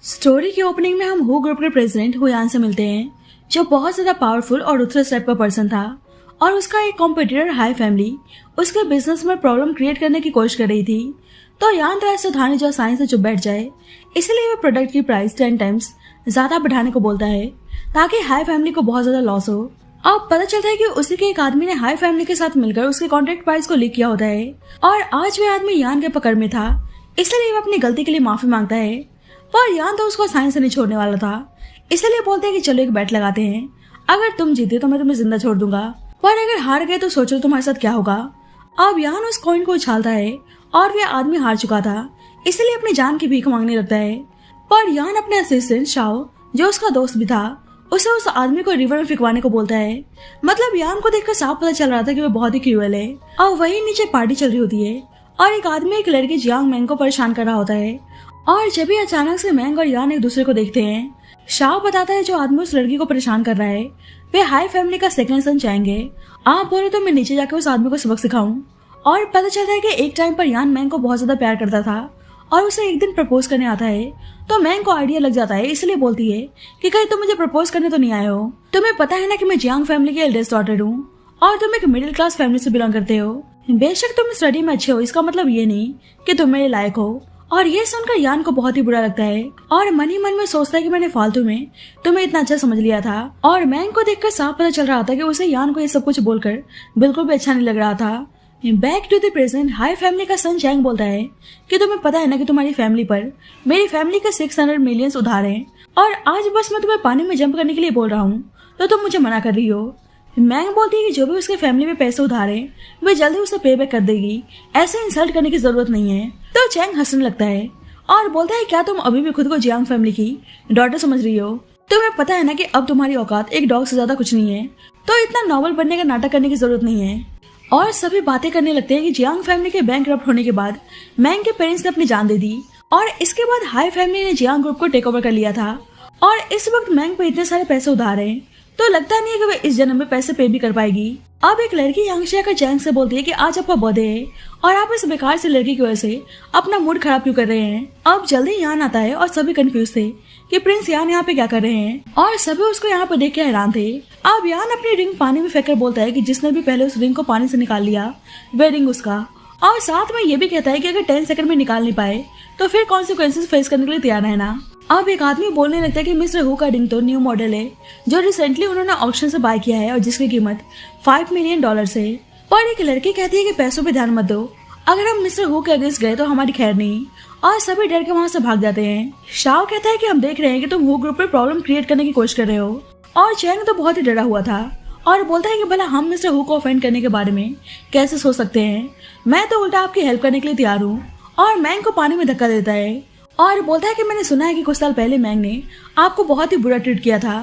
Story की opening में हम हु ग्रुप के प्रेसिडेंट हुयान से मिलते हैं, जो बहुत ज्यादा पावरफुल और रूथलेस टाइप का पर्सन था और उसका एक कॉम्पिटिटर हाई फैमिली उसके बिजनेस में प्रॉब्लम क्रिएट करने की कोशिश कर रही थी। तो यान तो ऐसे उठाने जो आसानी से चुप बैठ जाए, इसलिए वह प्रोडक्ट की प्राइस 10 टाइम्स ज्यादा बढ़ाने को बोलता है ताकि हाई फैमिली को बहुत ज्यादा लॉस हो। अब पता चलता है कि उसी के एक आदमी ने हाई फैमिली के साथ मिलकर उसके कॉन्ट्रैक्ट प्राइस को लीक किया होता है और आज वह आदमी यान के पकड़ में था, इसलिए वह अपनी गलती के लिए माफी मांगता है। पर यान तो उसको आसानी से नहीं छोड़ने वाला था, इसलिए बोलते हैं कि चलो एक बैट लगाते हैं, अगर तुम जीते तो मैं तुम्हें जिंदा छोड़ दूंगा, पर अगर हार गए तो सोचो तुम्हारे साथ क्या होगा। अब यान उस कॉइन को उछालता है और वह आदमी हार चुका था, इसलिए अपनी जान की भीख मांगने लगता है। पर यान अपने असिस्टेंट शाओ, जो उसका दोस्त भी था, उसे उस आदमी को रिवर में फिकवाने को बोलता है। मतलब यान को देखकर साफ पता चल रहा था कि वह बहुत ही क्रूएल है। और वही नीचे पार्टी चल रही होती है और एक आदमी एक लड़की जियांग मैंग को परेशान कर रहा होता है और जब भी अचानक से मैंग और यान एक दूसरे को देखते हैं, शाओ बताता है जो आदमी उस लड़की को परेशान कर रहा है वे हाई फैमिली का सेकंड सन चाहेंगे। आप बोले तो मैं नीचे जाकर उस आदमी को सबक सिखाऊं। और पता चलता है कि एक टाइम पर यान मैंग को बहुत ज्यादा प्यार करता था और उसे एक दिन प्रपोज करने आता है, तो मैंग को आइडिया लग जाता है, इसलिए बोलती है कि कहीं तुम मुझे प्रपोज करने तो नहीं आए हो। तुम्हें पता है ना कि मैं जियांग फैमिली की एल्डेस्ट डॉटर हूँ और तुम एक मिडिल क्लास फैमिली से बिलोंग करते हो। बेशक तुम स्टडी में अच्छे हो, इसका मतलब ये नहीं कि तुम मेरे लायक हो। और ये सुनकर यान को बहुत ही बुरा लगता है और मन ही मन में सोचता है कि मैंने फालतू में तुम्हें इतना अच्छा समझ लिया था। और मैंग को देखकर साफ पता चल रहा था कि उसे यान को ये सब कुछ बोलकर बिल्कुल भी अच्छा नहीं लग रहा था। Back to the present, Hai family का सन चैंग बोलता है कि तुम्हें पता है ना कि तुम्हारी फैमिली पर मेरी फैमिली के 600 मिलियन उधार हैं और आज बस मैं तुम्हें पानी में जंप करने के लिए बोल रहा हूँ तो तुम मुझे मना कर रही हो। मैंग बोलती है कि जो भी उसके फैमिली में पैसे उधार हैं वे जल्दी उसे पे बैक कर देगी, ऐसे इंसल्ट करने की जरूरत नहीं है। तो चैंग हंसने लगता है और बोलता है क्या तुम अभी भी खुद को जियांग फैमिली की डॉटर समझ रही हो? तुम्हें पता है ना कि अब तुम्हारी औकात एक डॉग से ज्यादा कुछ नहीं है, तो इतना नॉवल बनने का नाटक करने की जरूरत नहीं है। और सभी बातें करने लगते हैं कि जियांग फैमिली के बैंक करप्ट होने के बाद मैंग के पेरेंट्स ने अपनी जान दे दी और इसके बाद हाई फैमिली ने जियांग ग्रुप को टेक ओवर कर लिया था और इस वक्त मैंग पे इतने सारे पैसे उधार हैं तो लगता नहीं है कि वह इस जन्म में पैसे पे भी कर पाएगी। अब एक लड़की यांगशिया का चैंग से बोलती है कि आज आपका बर्थडे है और आप इस बेकार से लड़की की वजह से अपना मूड खराब क्यों कर रहे हैं। अब जल्दी यान आता है और सभी कंफ्यूज थे कि प्रिंस यान यहाँ पे क्या कर रहे हैं और सभी उसको यहाँ पर देख के हैरान थे। अब यान अपनी रिंग पानी में फेंककर बोलता है कि जिसने भी पहले उस रिंग को पानी से निकाल लिया वह रिंग उसका, और साथ में ये भी कहता है कि अगर 10 सेकंड में निकाल नहीं पाए तो फिर कॉन्सिक्वेंसेस फेस करने के लिए तैयार रहना। अब एक आदमी बोलने लगता है कि मिस्टर हु का रिंग तो न्यू मॉडल है जो रिसेंटली उन्होंने ऑक्शन से बाय किया है और जिसकी कीमत $5 मिलियन है। पर एक लड़की कहती है कि पैसों पे ध्यान मत दो, अगर हम मिस्टर हु के अगेंस्ट गए तो हमारी खैर नहीं, और सभी डर के वहाँ से भाग जाते हैं। शाओ कहता है कि हम देख रहे हैं कि तुम हु ग्रुप में प्रॉब्लम क्रिएट करने की कोशिश कर रहे हो, और चैंग तो बहुत ही डरा हुआ था और बोलता है कि भला हम मिस्टर हु को ऑफेंड करने के बारे में कैसे सोच सकते हैं, मैं तो उल्टा आपकी हेल्प करने के लिए तैयार हूँ। और मैंग को पानी में धक्का देता है और बोलता है कि मैंने सुना है कि कुछ साल पहले मैंग ने आपको बहुत ही बुरा ट्रीट किया था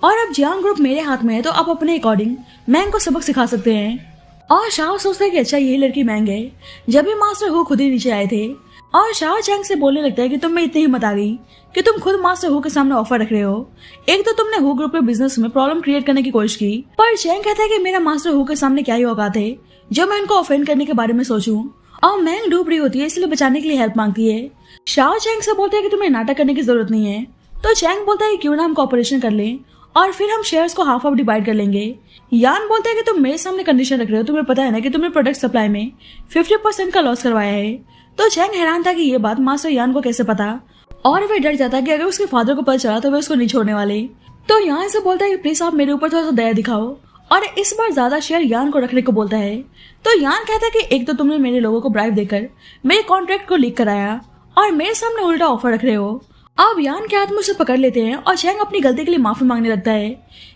और अब जियांग ग्रुप मेरे हाथ में है तो आप अपने अकॉर्डिंग मैंग को सबक सिखा सकते हैं। और शाओ सोचता है कि अच्छा यही लड़की मैंग है। जब भी मास्टर हु खुद ही नीचे आए थे और शाओ चैंग से बोलने लगता है कि तुम में इतनी हिम्मत आ गई कि तुम खुद मास्टर हु के सामने ऑफर रख रहे हो। एक तो तुमने हु ग्रुप के बिजनेस में प्रॉब्लम क्रिएट करने की कोशिश की, पर चैंग कहता है कि मेरा मास्टर हु के सामने क्या ही औकात है जो मैं उनको ऑफेंड करने के बारे में सोचूं। और मैंग डूब रही होती है इसलिए बचाने के लिए हेल्प मांगती है। शाओ चैंग से बोलते हैं कि तुम्हें नाटक करने की जरूरत नहीं है, तो चैंग बोलता है कि क्यों ना हम कॉपरेशन कर लें और फिर हम शेयर्स को हाफ डिवाइड कर लेंगे। यान बोलता है कि तुम मेरे सामने कंडीशन रख रहे हो, तुम्हें पता है ना कि तुमने प्रोडक्ट सप्लाई में 50% का लॉस करवाया है। तो चैंग हैरान था कि ये बात मास्टर यान को कैसे पता, और वह डर जाता कि अगर उसके फादर को पता चला तो वे उसको नहीं छोड़ने वाले। तो यान से बोलता है कि प्लीज आप मेरे ऊपर थोड़ा सा दया दिखाओ और इस बार ज्यादा शेयर यान को रखने को बोलता है। तो यान कहता है कि एक तो तुमने मेरे लोगों को ब्राइब देकर मेरे कॉन्ट्रैक्ट को लीक कराया और मेरे सामने उल्टा ऑफर रख रहे हो। अब यान के हाथ में उसे पकड़ लेते हैं और चैंग अपनी गलती के लिए माफी मांगने लगता है।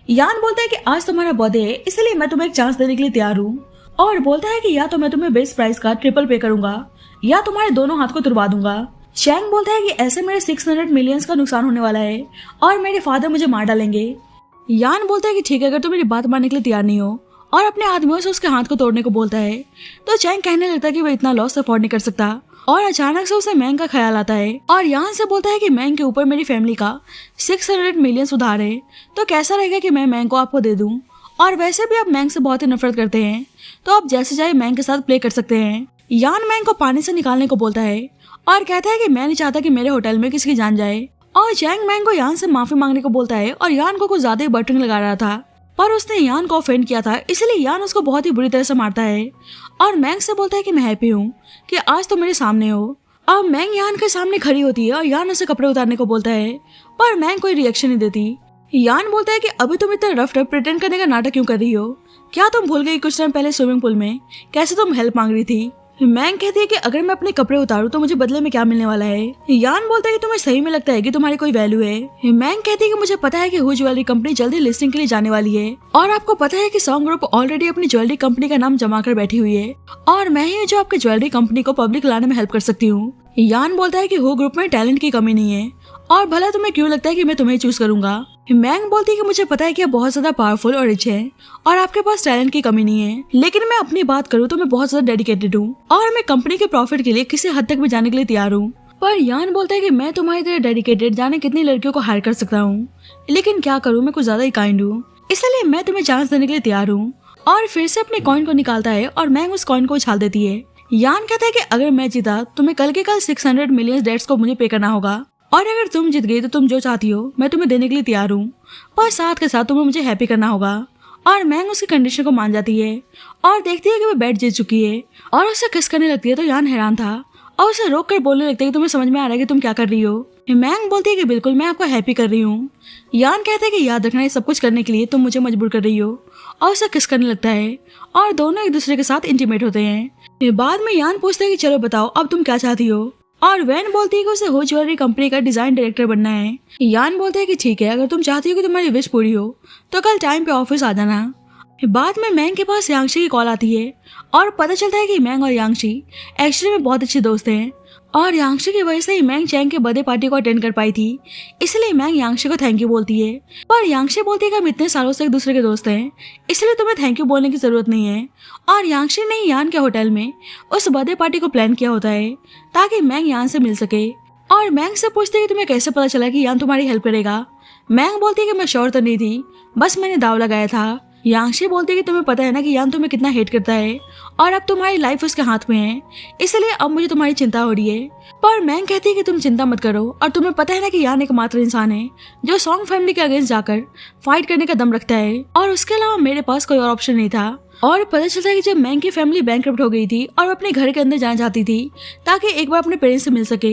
यान बोलता है कि आज तुम्हारा बर्थडे है इसलिए मैं तुम्हें एक चांस देने के लिए तैयार हूँ, और बोलता है कि या तो मैं तुम्हें बेस्ट प्राइस का ट्रिपल पे करूंगा या तुम्हारे दोनों हाथ को तुड़वा दूंगा। चैंग बोलता है कि ऐसे मेरे 600 मिलियन का नुकसान होने वाला है और मेरे फादर मुझे मार डालेंगे। यान बोलता है कि ठीक है अगर तुम मेरी बात मानने के लिए तैयार नहीं हो, और अपने आदमियों से उसके हाथ को तोड़ने को बोलता है। तो चैंग कहने लगता है कि वह इतना लॉस अफोर्ड नहीं कर सकता और अचानक से उसे मैंग का ख्याल आता है और यान से बोलता है कि मैंग के ऊपर मेरी फैमिली का 600 मिलियन उधार है, तो कैसा रहेगा कि मैं मैंग को आपको दे दूं, और वैसे भी आप मैंग से बहुत ही नफरत करते हैं तो आप जैसे चाहे मैंग के साथ प्ले कर सकते हैं। यान मैंग को पानी से निकालने को बोलता है और कहता है कि मैं नहीं चाहता कि मेरे होटल में किसी की जान जाए और जैंग मैंग को यान से माफी मांगने को बोलता है और यान को कुछ ज्यादा ही बटरिंग लगा रहा था, पर उसने यान को ऑफेंड किया था, इसलिए यान उसको बहुत ही बुरी तरह से मारता है और मैंग से बोलता है कि मैं हैप्पी हूँ कि आज तो मेरे सामने हो। अब मैंग यान के सामने खड़ी होती है और यान उसे कपड़े उतारने को बोलता है, पर मैंग कोई रिएक्शन नहीं देती। यान बोलता है कि अभी तुम इतना रफ प्रिटेंड करने का नाटक क्यों कर रही हो? क्या तुम भूल गई कुछ टाइम पहले स्विमिंग पूल में कैसे तुम हेल्प मांग रही थी? मैंग कहती है कि अगर मैं अपने कपड़े उतारूं तो मुझे बदले में क्या मिलने वाला है? यान बोलता है कि तुम्हें सही में लगता है कि तुम्हारी कोई वैल्यू है? मैंग कहती है कि मुझे पता है कि हु ज्वेलरी कंपनी जल्दी लिस्टिंग के लिए जाने वाली है और आपको पता है कि सॉन्ग ग्रुप ऑलरेडी अपनी ज्वेलरी कंपनी का नाम जमा कर बैठी हुई है और मैं ही जो आपकी ज्वेलरी कंपनी को पब्लिक लाने में हेल्प कर सकती हूँ। यान बोलता है कि हु ग्रुप में टैलेंट की कमी नहीं है और भला तुम्हें क्यों लगता है कि मैं तुम्हें चूज करूंगा? मैंग बोलती है कि मुझे पता है कि आप बहुत ज्यादा पावरफुल और रिच है और आपके पास टैलेंट की कमी नहीं है, लेकिन मैं अपनी बात करूँ तो मैं बहुत ज्यादा डेडिकेटेड हूँ और मैं कंपनी के प्रॉफिट के लिए किसी हद तक भी जाने के लिए तैयार हूँ। पर यान बोलता है कि मैं तुम्हारी तरह डेडिकेटेड जाने कितनी लड़कियों को हायर कर सकता हूँ, लेकिन क्या करूँ मैं कुछ ज्यादा ही काइंड हूँ, इसलिए मैं तुम्हें चांस देने के लिए तैयार हूँ। और फिर से अपने कॉइन को निकालता है और मैंग उस कॉइन को उछाल देती है। यान कहता है कि अगर मैं जीता तो मैं कल के कल 600 मिलियन डेट्स को मुझे पे करना होगा और अगर तुम जीत गई तो तुम जो चाहती हो मैं तुम्हें देने के लिए तैयार हूँ, पर साथ के साथ तुम्हें मुझे हैप्पी करना होगा। और मैंग उसकी कंडीशन को मान जाती है और देखती है कि वो बैट जीत चुकी है और उसे किस करने लगती है तो यान हैरान था और उसे रोक कर बोलने लगता है कि तुम्हें समझ में आ रहा है कि तुम क्या कर रही हो? मैंग बोलती है कि बिल्कुल मैं आपको हैप्पी कर रही हूँ। यान कहता है कि याद रखना ये सब कुछ करने के लिए तुम मुझे मजबूर कर रही हो और उसे किस करने लगता है और दोनों एक दूसरे के साथ इंटीमेट होते हैं। बाद में यान पूछता है कि चलो बताओ अब तुम क्या चाहती हो? और वैन बोलती है कि उसे हु ज्वेलरी कंपनी का डिजाइन डायरेक्टर बनना है। यान बोलता है कि ठीक है, अगर तुम चाहती हो कि तुम्हारी विश पूरी हो तो कल टाइम पे ऑफिस आ जाना। बाद में मैंग के पास यांगशी की कॉल आती है और पता चलता है कि मैंग और यांगशी एक्चुअली में बहुत अच्छे दोस्त हैं और यांगशी की वजह से ही मैंग चैंग के बर्थडे पार्टी को अटेंड कर पाई थी, इसलिए मैंग यांगशी को थैंक यू बोलती है। पर यांगशी बोलती है कि हम इतने सालों से एक दूसरे के दोस्त हैं, इसलिए तुम्हें थैंक यू बोलने की जरूरत नहीं है। और यांगशी ने यान के होटल में उस बर्थडे पार्टी को प्लान किया होता है ताकि मैंग यान से मिल सके और मैंग से पूछते है कि तुम्हें कैसे पता चला कि यान तुम्हारी हेल्प करेगा? मैंग बोलती है कि मैं श्योर तो नहीं थी, बस मैंने दाव लगाया था। यांगशी बोलती है कि तुम्हें पता है ना कि यान तुम्हें कितना हेट करता है और अब तुम्हारी लाइफ उसके हाथ में है, इसलिए अब मुझे तुम्हारी चिंता हो रही है। पर मैंग कहती है कि तुम चिंता मत करो और तुम्हें पता है ना कि यान एकमात्र इंसान है जो सॉन्ग फैमिली के अगेंस्ट जाकर फाइट करने का दम रखता है और उसके अलावा मेरे पास कोई और ऑप्शन नहीं था। और पता चलता है कि जब मैंग की फैमिली बैंकरप्ट हो गई थी और वो अपने घर के अंदर जाना चाहती थी ताकि एक बार अपने पेरेंट्स से मिल सके,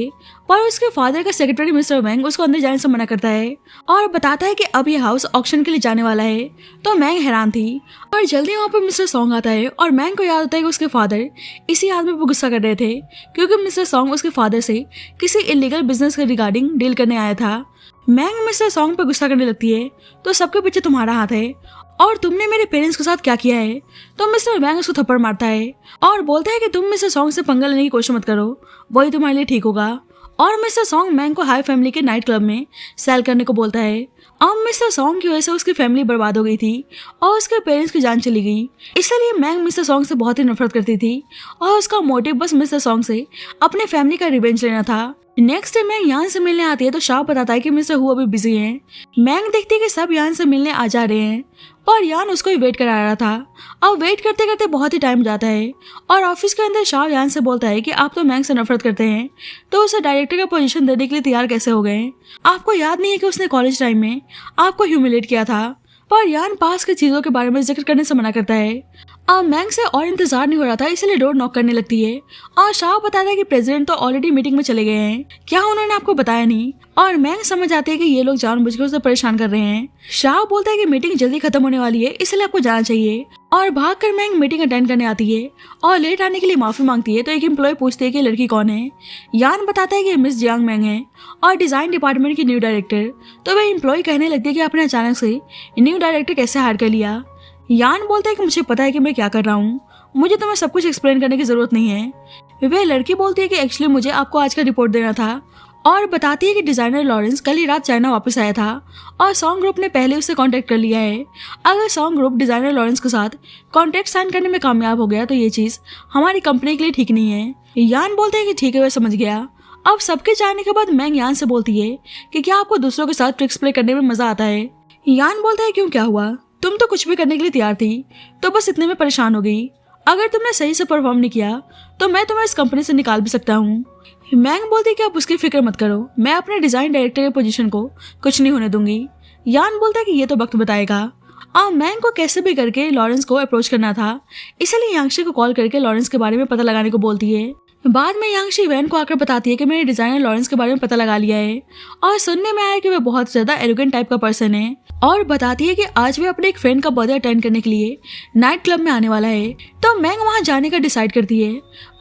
पर उसके फादर का सेक्रेटरी मिस्टर मैंग उसको अंदर जाने से मना करता है और बताता है कि अब ये हाउस ऑक्शन के लिए जाने वाला है। तो मैंग हैरान थी और जल्दी वहाँ पर मिस्टर सॉन्ग आता है और मैंग को याद होता है कि उसके फादर इसी आदमी पर गुस्सा कर रहे थे क्योंकि मिस्टर सॉन्ग उसके फादर से किसी इलीगल बिजनेस के रिगार्डिंग डील करने आया था। मैंग मिस्टर सॉन्ग पर गुस्सा करने लगती है तो सबके पीछे तुम्हारा हाथ है और तुमने मेरे पेरेंट्स के साथ क्या किया है? तो मिस्टर मैंग उसको थप्पड़ मारता है और बोलता है कि तुम मिस्टर सॉन्ग से पंगा लेने की कोशिश मत करो, वही तुम्हारे लिए ठीक होगा। और मिस्टर सॉन्ग मैंग को हाई फैमिली के नाइट क्लब में सेल करने को बोलता है। अब मिस्टर सॉन्ग की वजह से उसकी फैमिली बर्बाद हो गई थी और उसके पेरेंट्स की जान चली गई, इसलिए मैंग मिस्टर सॉन्ग से बहुत ही नफरत करती थी और उसका मोटिव बस मिस्टर सॉन्ग से अपने फैमिली का रिवेंज लेना था। नेक्स्ट डे मैंग यान से मिलने आती है तो शाह बताता है कि मिस्टर हु अभी बिजी हैं। मैंग देखती है कि सब यान से मिलने आ जा रहे हैं पर यान उसको ही वेट करा रहा था। अब वेट करते करते बहुत ही टाइम जाता है और ऑफिस के अंदर शाह यान से बोलता है कि आप तो मैंग से नफरत करते हैं तो उसे डायरेक्टर का पोजीशन देने के लिए तैयार कैसे हो गए? आपको याद नहीं है कि उसने कॉलेज टाइम में आपको ह्यूमिलेट किया था? पर यान पास की चीजों के बारे में जिक्र करने से मना करता है। अब मैंग से और इंतजार नहीं हो रहा था इसलिए डोर नॉक करने लगती है और शाह बताता है कि प्रेसिडेंट तो ऑलरेडी मीटिंग में चले गए हैं, क्या उन्होंने आपको बताया नहीं? और मैंग समझ आती है कि ये लोग जानबूझकर उसे परेशान कर रहे हैं। शाह बोलता है कि मीटिंग जल्दी खत्म होने वाली है इसलिए आपको जाना चाहिए और भागकर मैंग मीटिंग अटेंड करने आती है और लेट आने के लिए माफी मांगती है तो एक एम्प्लॉय पूछती है कि लड़की कौन है। यान बताता है कि मिस जियांग मैंग है और डिजाइन डिपार्टमेंट की न्यू डायरेक्टर। तो वह एम्प्लॉय कहने लगती है कि आपने अचानक से न्यू डायरेक्टर कैसे हायर कर लिया? यान बोलता है कि मुझे पता है कि मैं क्या कर रहा हूँ, मुझे तुम्हें सब कुछ एक्सप्लेन करने की जरूरत नहीं है। वह लड़की बोलती है कि एक्चुअली मुझे आपको आज का रिपोर्ट देना था और बताती है कि डिजाइनर लॉरेंस कल ही रात चाइना वापस आया था और सॉन्ग ग्रुप ने पहले उससे कांटेक्ट कर लिया है। अगर सॉन्ग ग्रुप डिजाइनर लॉरेंस के साथ कॉन्ट्रैक्ट साइन करने में कामयाब हो गया तो ये चीज हमारी कंपनी के लिए ठीक नहीं है। यान बोलते हैं कि ठीक है, वह समझ गया। अब सबके जाने के बाद मैंग यान से बोलती है कि क्या आपको दूसरों के साथ ट्रिक्स प्ले करने में मजा आता है? यान बोलता है क्यों, क्या हुआ? तुम तो कुछ भी करने के लिए तैयार थी तो बस इतने में परेशान हो गई। अगर तुमने सही से परफॉर्म नहीं किया तो मैं तुम्हें इस कंपनी से निकाल भी सकता हूँ। मैंग बोलती है कि आप उसकी फिक्र मत करो, मैं अपने डिजाइन डायरेक्टर के पोजीशन को कुछ नहीं होने दूंगी। यान बोलता है कि ये तो वक्त बताएगा। और मैंग को कैसे भी करके लॉरेंस को अप्रोच करना था, इसलिए यांगशी को कॉल करके लॉरेंस के बारे में पता लगाने को बोलती है। बाद में यांगशी वैन को आकर बताती है कि मैंने डिजाइनर लॉरेंस के बारे में पता लगा लिया है और सुनने में आया कि वह बहुत ज्यादा एरोगेंट टाइप का पर्सन है, और बताती है कि आज वे अपने एक फ्रेंड का बर्थडे अटेंड करने के लिए नाइट क्लब में आने वाला है। तो मैंग वहां जाने का डिसाइड करती है,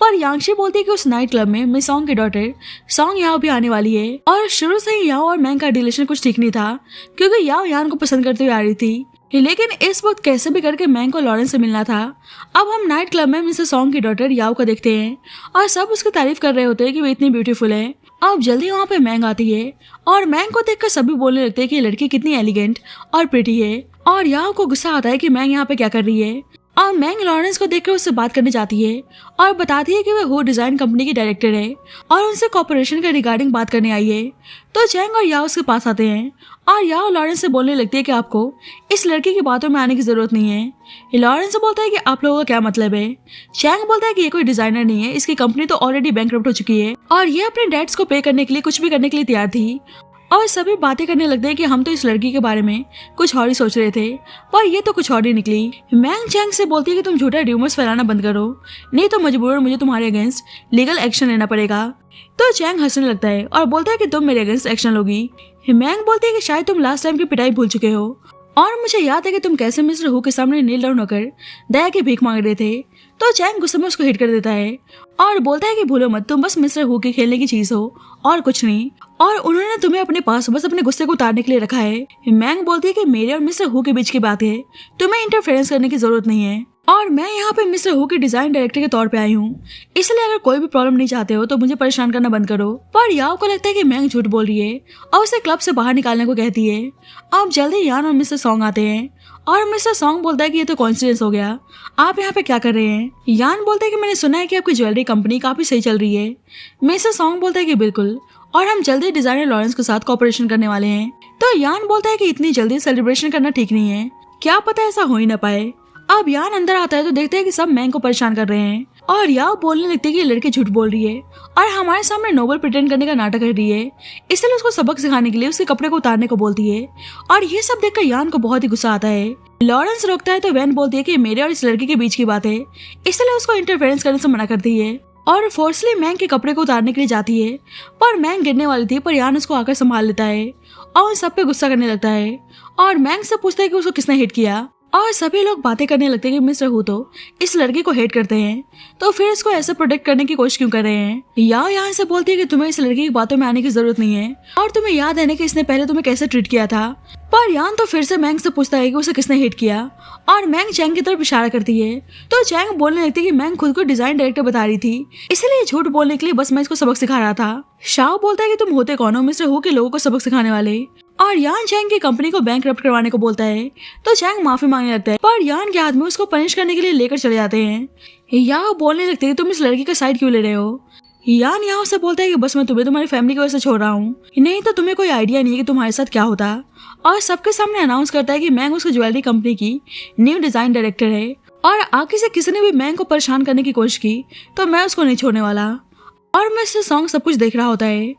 पर यांगशी बोलती है कि उस नाइट क्लब में मिसोंग की डॉटर सॉन्ग याओ भी आने वाली है। और शुरू से ही याओ और मैंग का रिलेशन कुछ ठीक नहीं था, क्योंकि याओ यान को पसंद करते हुए आ रही थी, लेकिन इस वक्त कैसे भी करके मैंग को लॉरेंस से मिलना था। अब हम नाइट क्लब में मिसेस सॉन्ग की डॉटर याओ को देखते हैं और सब उसकी तारीफ कर रहे होते हैं कि वो इतनी ब्यूटीफुल है। अब जल्दी वहाँ पे मैंग आती है और मैंग को देखकर सभी बोलने लगते हैं कि ये लड़की कितनी एलिगेंट और प्रिटी है। और याओ को गुस्सा आता है कि मैंग यहाँ पे क्या कर रही है, और मैंग लॉरेंस को देखकर उससे बात करने जाती है और बताती है कि वह हू डिजाइन कंपनी की डायरेक्टर है और उनसे कॉर्पोरेशन के रिगार्डिंग बात करने आई है। तो चैंग और याओ उसके पास आते हैं और याओ लॉरेंस से बोलने लगती है कि आपको इस लड़की की बातों में आने की जरूरत नहीं है। लॉरेंस से बोलता है कि आप लोगों का क्या मतलब है। चैंग बोलता है कि ये कोई डिजाइनर नहीं है, इसकी कंपनी तो ऑलरेडी बैंकरप्ट हो चुकी है और ये अपने डेट्स को पे करने के लिए कुछ भी करने के लिए तैयार थी। और सभी बातें करने लगते हैं कि हम तो इस लड़की के बारे में कुछ और ही सोच रहे थे, पर ये तो कुछ और ही निकली। मैंग चैंग से बोलती है कि तुम झूठा र्यूमर्स फैलाना बंद करो, नहीं तो मजबूरन मुझे तुम्हारे अगेंस्ट लीगल एक्शन लेना पड़ेगा। तो चैंग हंसने लगता है और बोलता है कि तुम मेरे अगेंस्ट एक्शन लोगी। मैंग बोलती है कि शायद तुम लास्ट टाइम की पिटाई भूल चुके हो और मुझे याद है कि तुम कैसे मिस्टर हु के सामने नील डाउन होकर दया की भीख मांग रहे थे। तो चैंग गुस्से में उसको हिट कर देता है और बोलता है कि भूलो मत, तुम बस मिस्टर हु के खेलने की चीज हो और कुछ नहीं, और उन्होंने तुम्हें अपने पास बस अपने गुस्से को उतारने के लिए रखा है। मैंग बोलती है कि मेरे और मिस्टर हु के बीच की बात है, तुम्हें इंटरफेरेंस करने की जरूरत नहीं है और मैं यहाँ पे मिस्टर हु के डिजाइन डायरेक्टर के तौर पे आई हूँ, इसलिए अगर कोई भी प्रॉब्लम नहीं चाहते हो तो मुझे परेशान करना बंद करो। पर याओ को लगता है कि मैंग झूठ बोल रही है और उसे क्लब से बाहर निकालने को कहती है। अब जल्दी यान और मिस्टर सॉन्ग आते हैं और मिस्टर सॉन्ग बोलता है कि ये तो कॉन्सिडेंस हो गया, आप यहाँ पे क्या कर रहे हैं। यान बोलता है कि मैंने सुना है कि आपकी ज्वेलरी कंपनी काफी सही चल रही है। मिस्टर सॉन्ग बोलता है कि बिल्कुल, और हम जल्दी डिजाइनर लॉरेंस के साथ कॉपरेशन करने वाले हैं। तो यान बोलता है कि इतनी जल्दी सेलिब्रेशन करना ठीक नहीं है, क्या पता ऐसा हो ही ना पाए। अब यान अंदर आता है तो देखते हैं कि सब मैंग को परेशान कर रहे हैं और याओ बोलने लगती है कि ये लड़की झूठ बोल रही है और हमारे सामने नोबल प्रिटेंड करने का नाटक कर रही है, इसलिए उसको सबक सिखाने के लिए उसके कपड़े को उतारने को बोलती है। और ये सब देखकर यान को बहुत ही गुस्सा आता है। लॉरेंस रोकता है तो वैन बोलती है कि मेरे और इस लड़की के बीच की बात है, इसलिए उसको इंटरफेरेंस करने से मना करती है और फोर्सली मैंग के कपड़े को उतारने के लिए जाती है। पर मैंग गिरने वाली थी, पर यान उसको आकर संभाल लेता है और सब पे गुस्सा करने लगता है और मैंग से पूछता है कि उसको किसने हिट किया। और सभी लोग बातें करने लगते हैं कि मिस्टर हु तो इस लड़की को हेट करते हैं, तो फिर इसको ऐसे प्रोटेक्ट करने की कोशिश क्यों कर रहे हैं। याओ यहाँ से बोलती है कि तुम्हें इस लड़की की बातों में आने की जरूरत नहीं है और तुम्हें याद है ना कि इसने पहले तुम्हें कैसे ट्रीट किया था। पर यान तो फिर से मैंग से पूछता है कि उसे किसने हिट किया और मैंग चैंग की तरफ इशारा करती है। तो चैंग बोलने लगती है कि मैंग खुद को डिजाइन डायरेक्टर बता रही थी, इसलिए झूठ बोलने के लिए बस मैं इसको सबक सिखा रहा था। शाओ बोलता है कि तुम होते कौन हो मिस्टर हु के लोगों को सबक सिखाने वाले, और यान चैंग की कंपनी को बैंकरप्ट करवाने को बोलता है। तो चैंग माफी मांगने लगता है, पर यान के आदमी उसको पनिश करने के लिए लेकर चले जाते हैं। याओ बोलने लगते हैं तुम इस लड़की का साइड क्यों ले रहे हो। यान यहाँ से बोलता है कि बस मैं तुम्हें तुम्हारी फैमिली की वजह से छोड़ रहा हूँ, नहीं तो तुम्हें कोई आइडिया नहीं है कि तुम्हारे साथ क्या होता। और सबके सामने अनाउंस करता है कि मैंग उसकी ज्वेलरी कंपनी की न्यू डिजाइन डायरेक्टर है और आगे से किसी ने भी मैंग को परेशान करने की कोशिश की तो मैं उसको नहीं छोड़ने वाला। और मिस्टर सॉन्ग सब कुछ देख रहा होता है।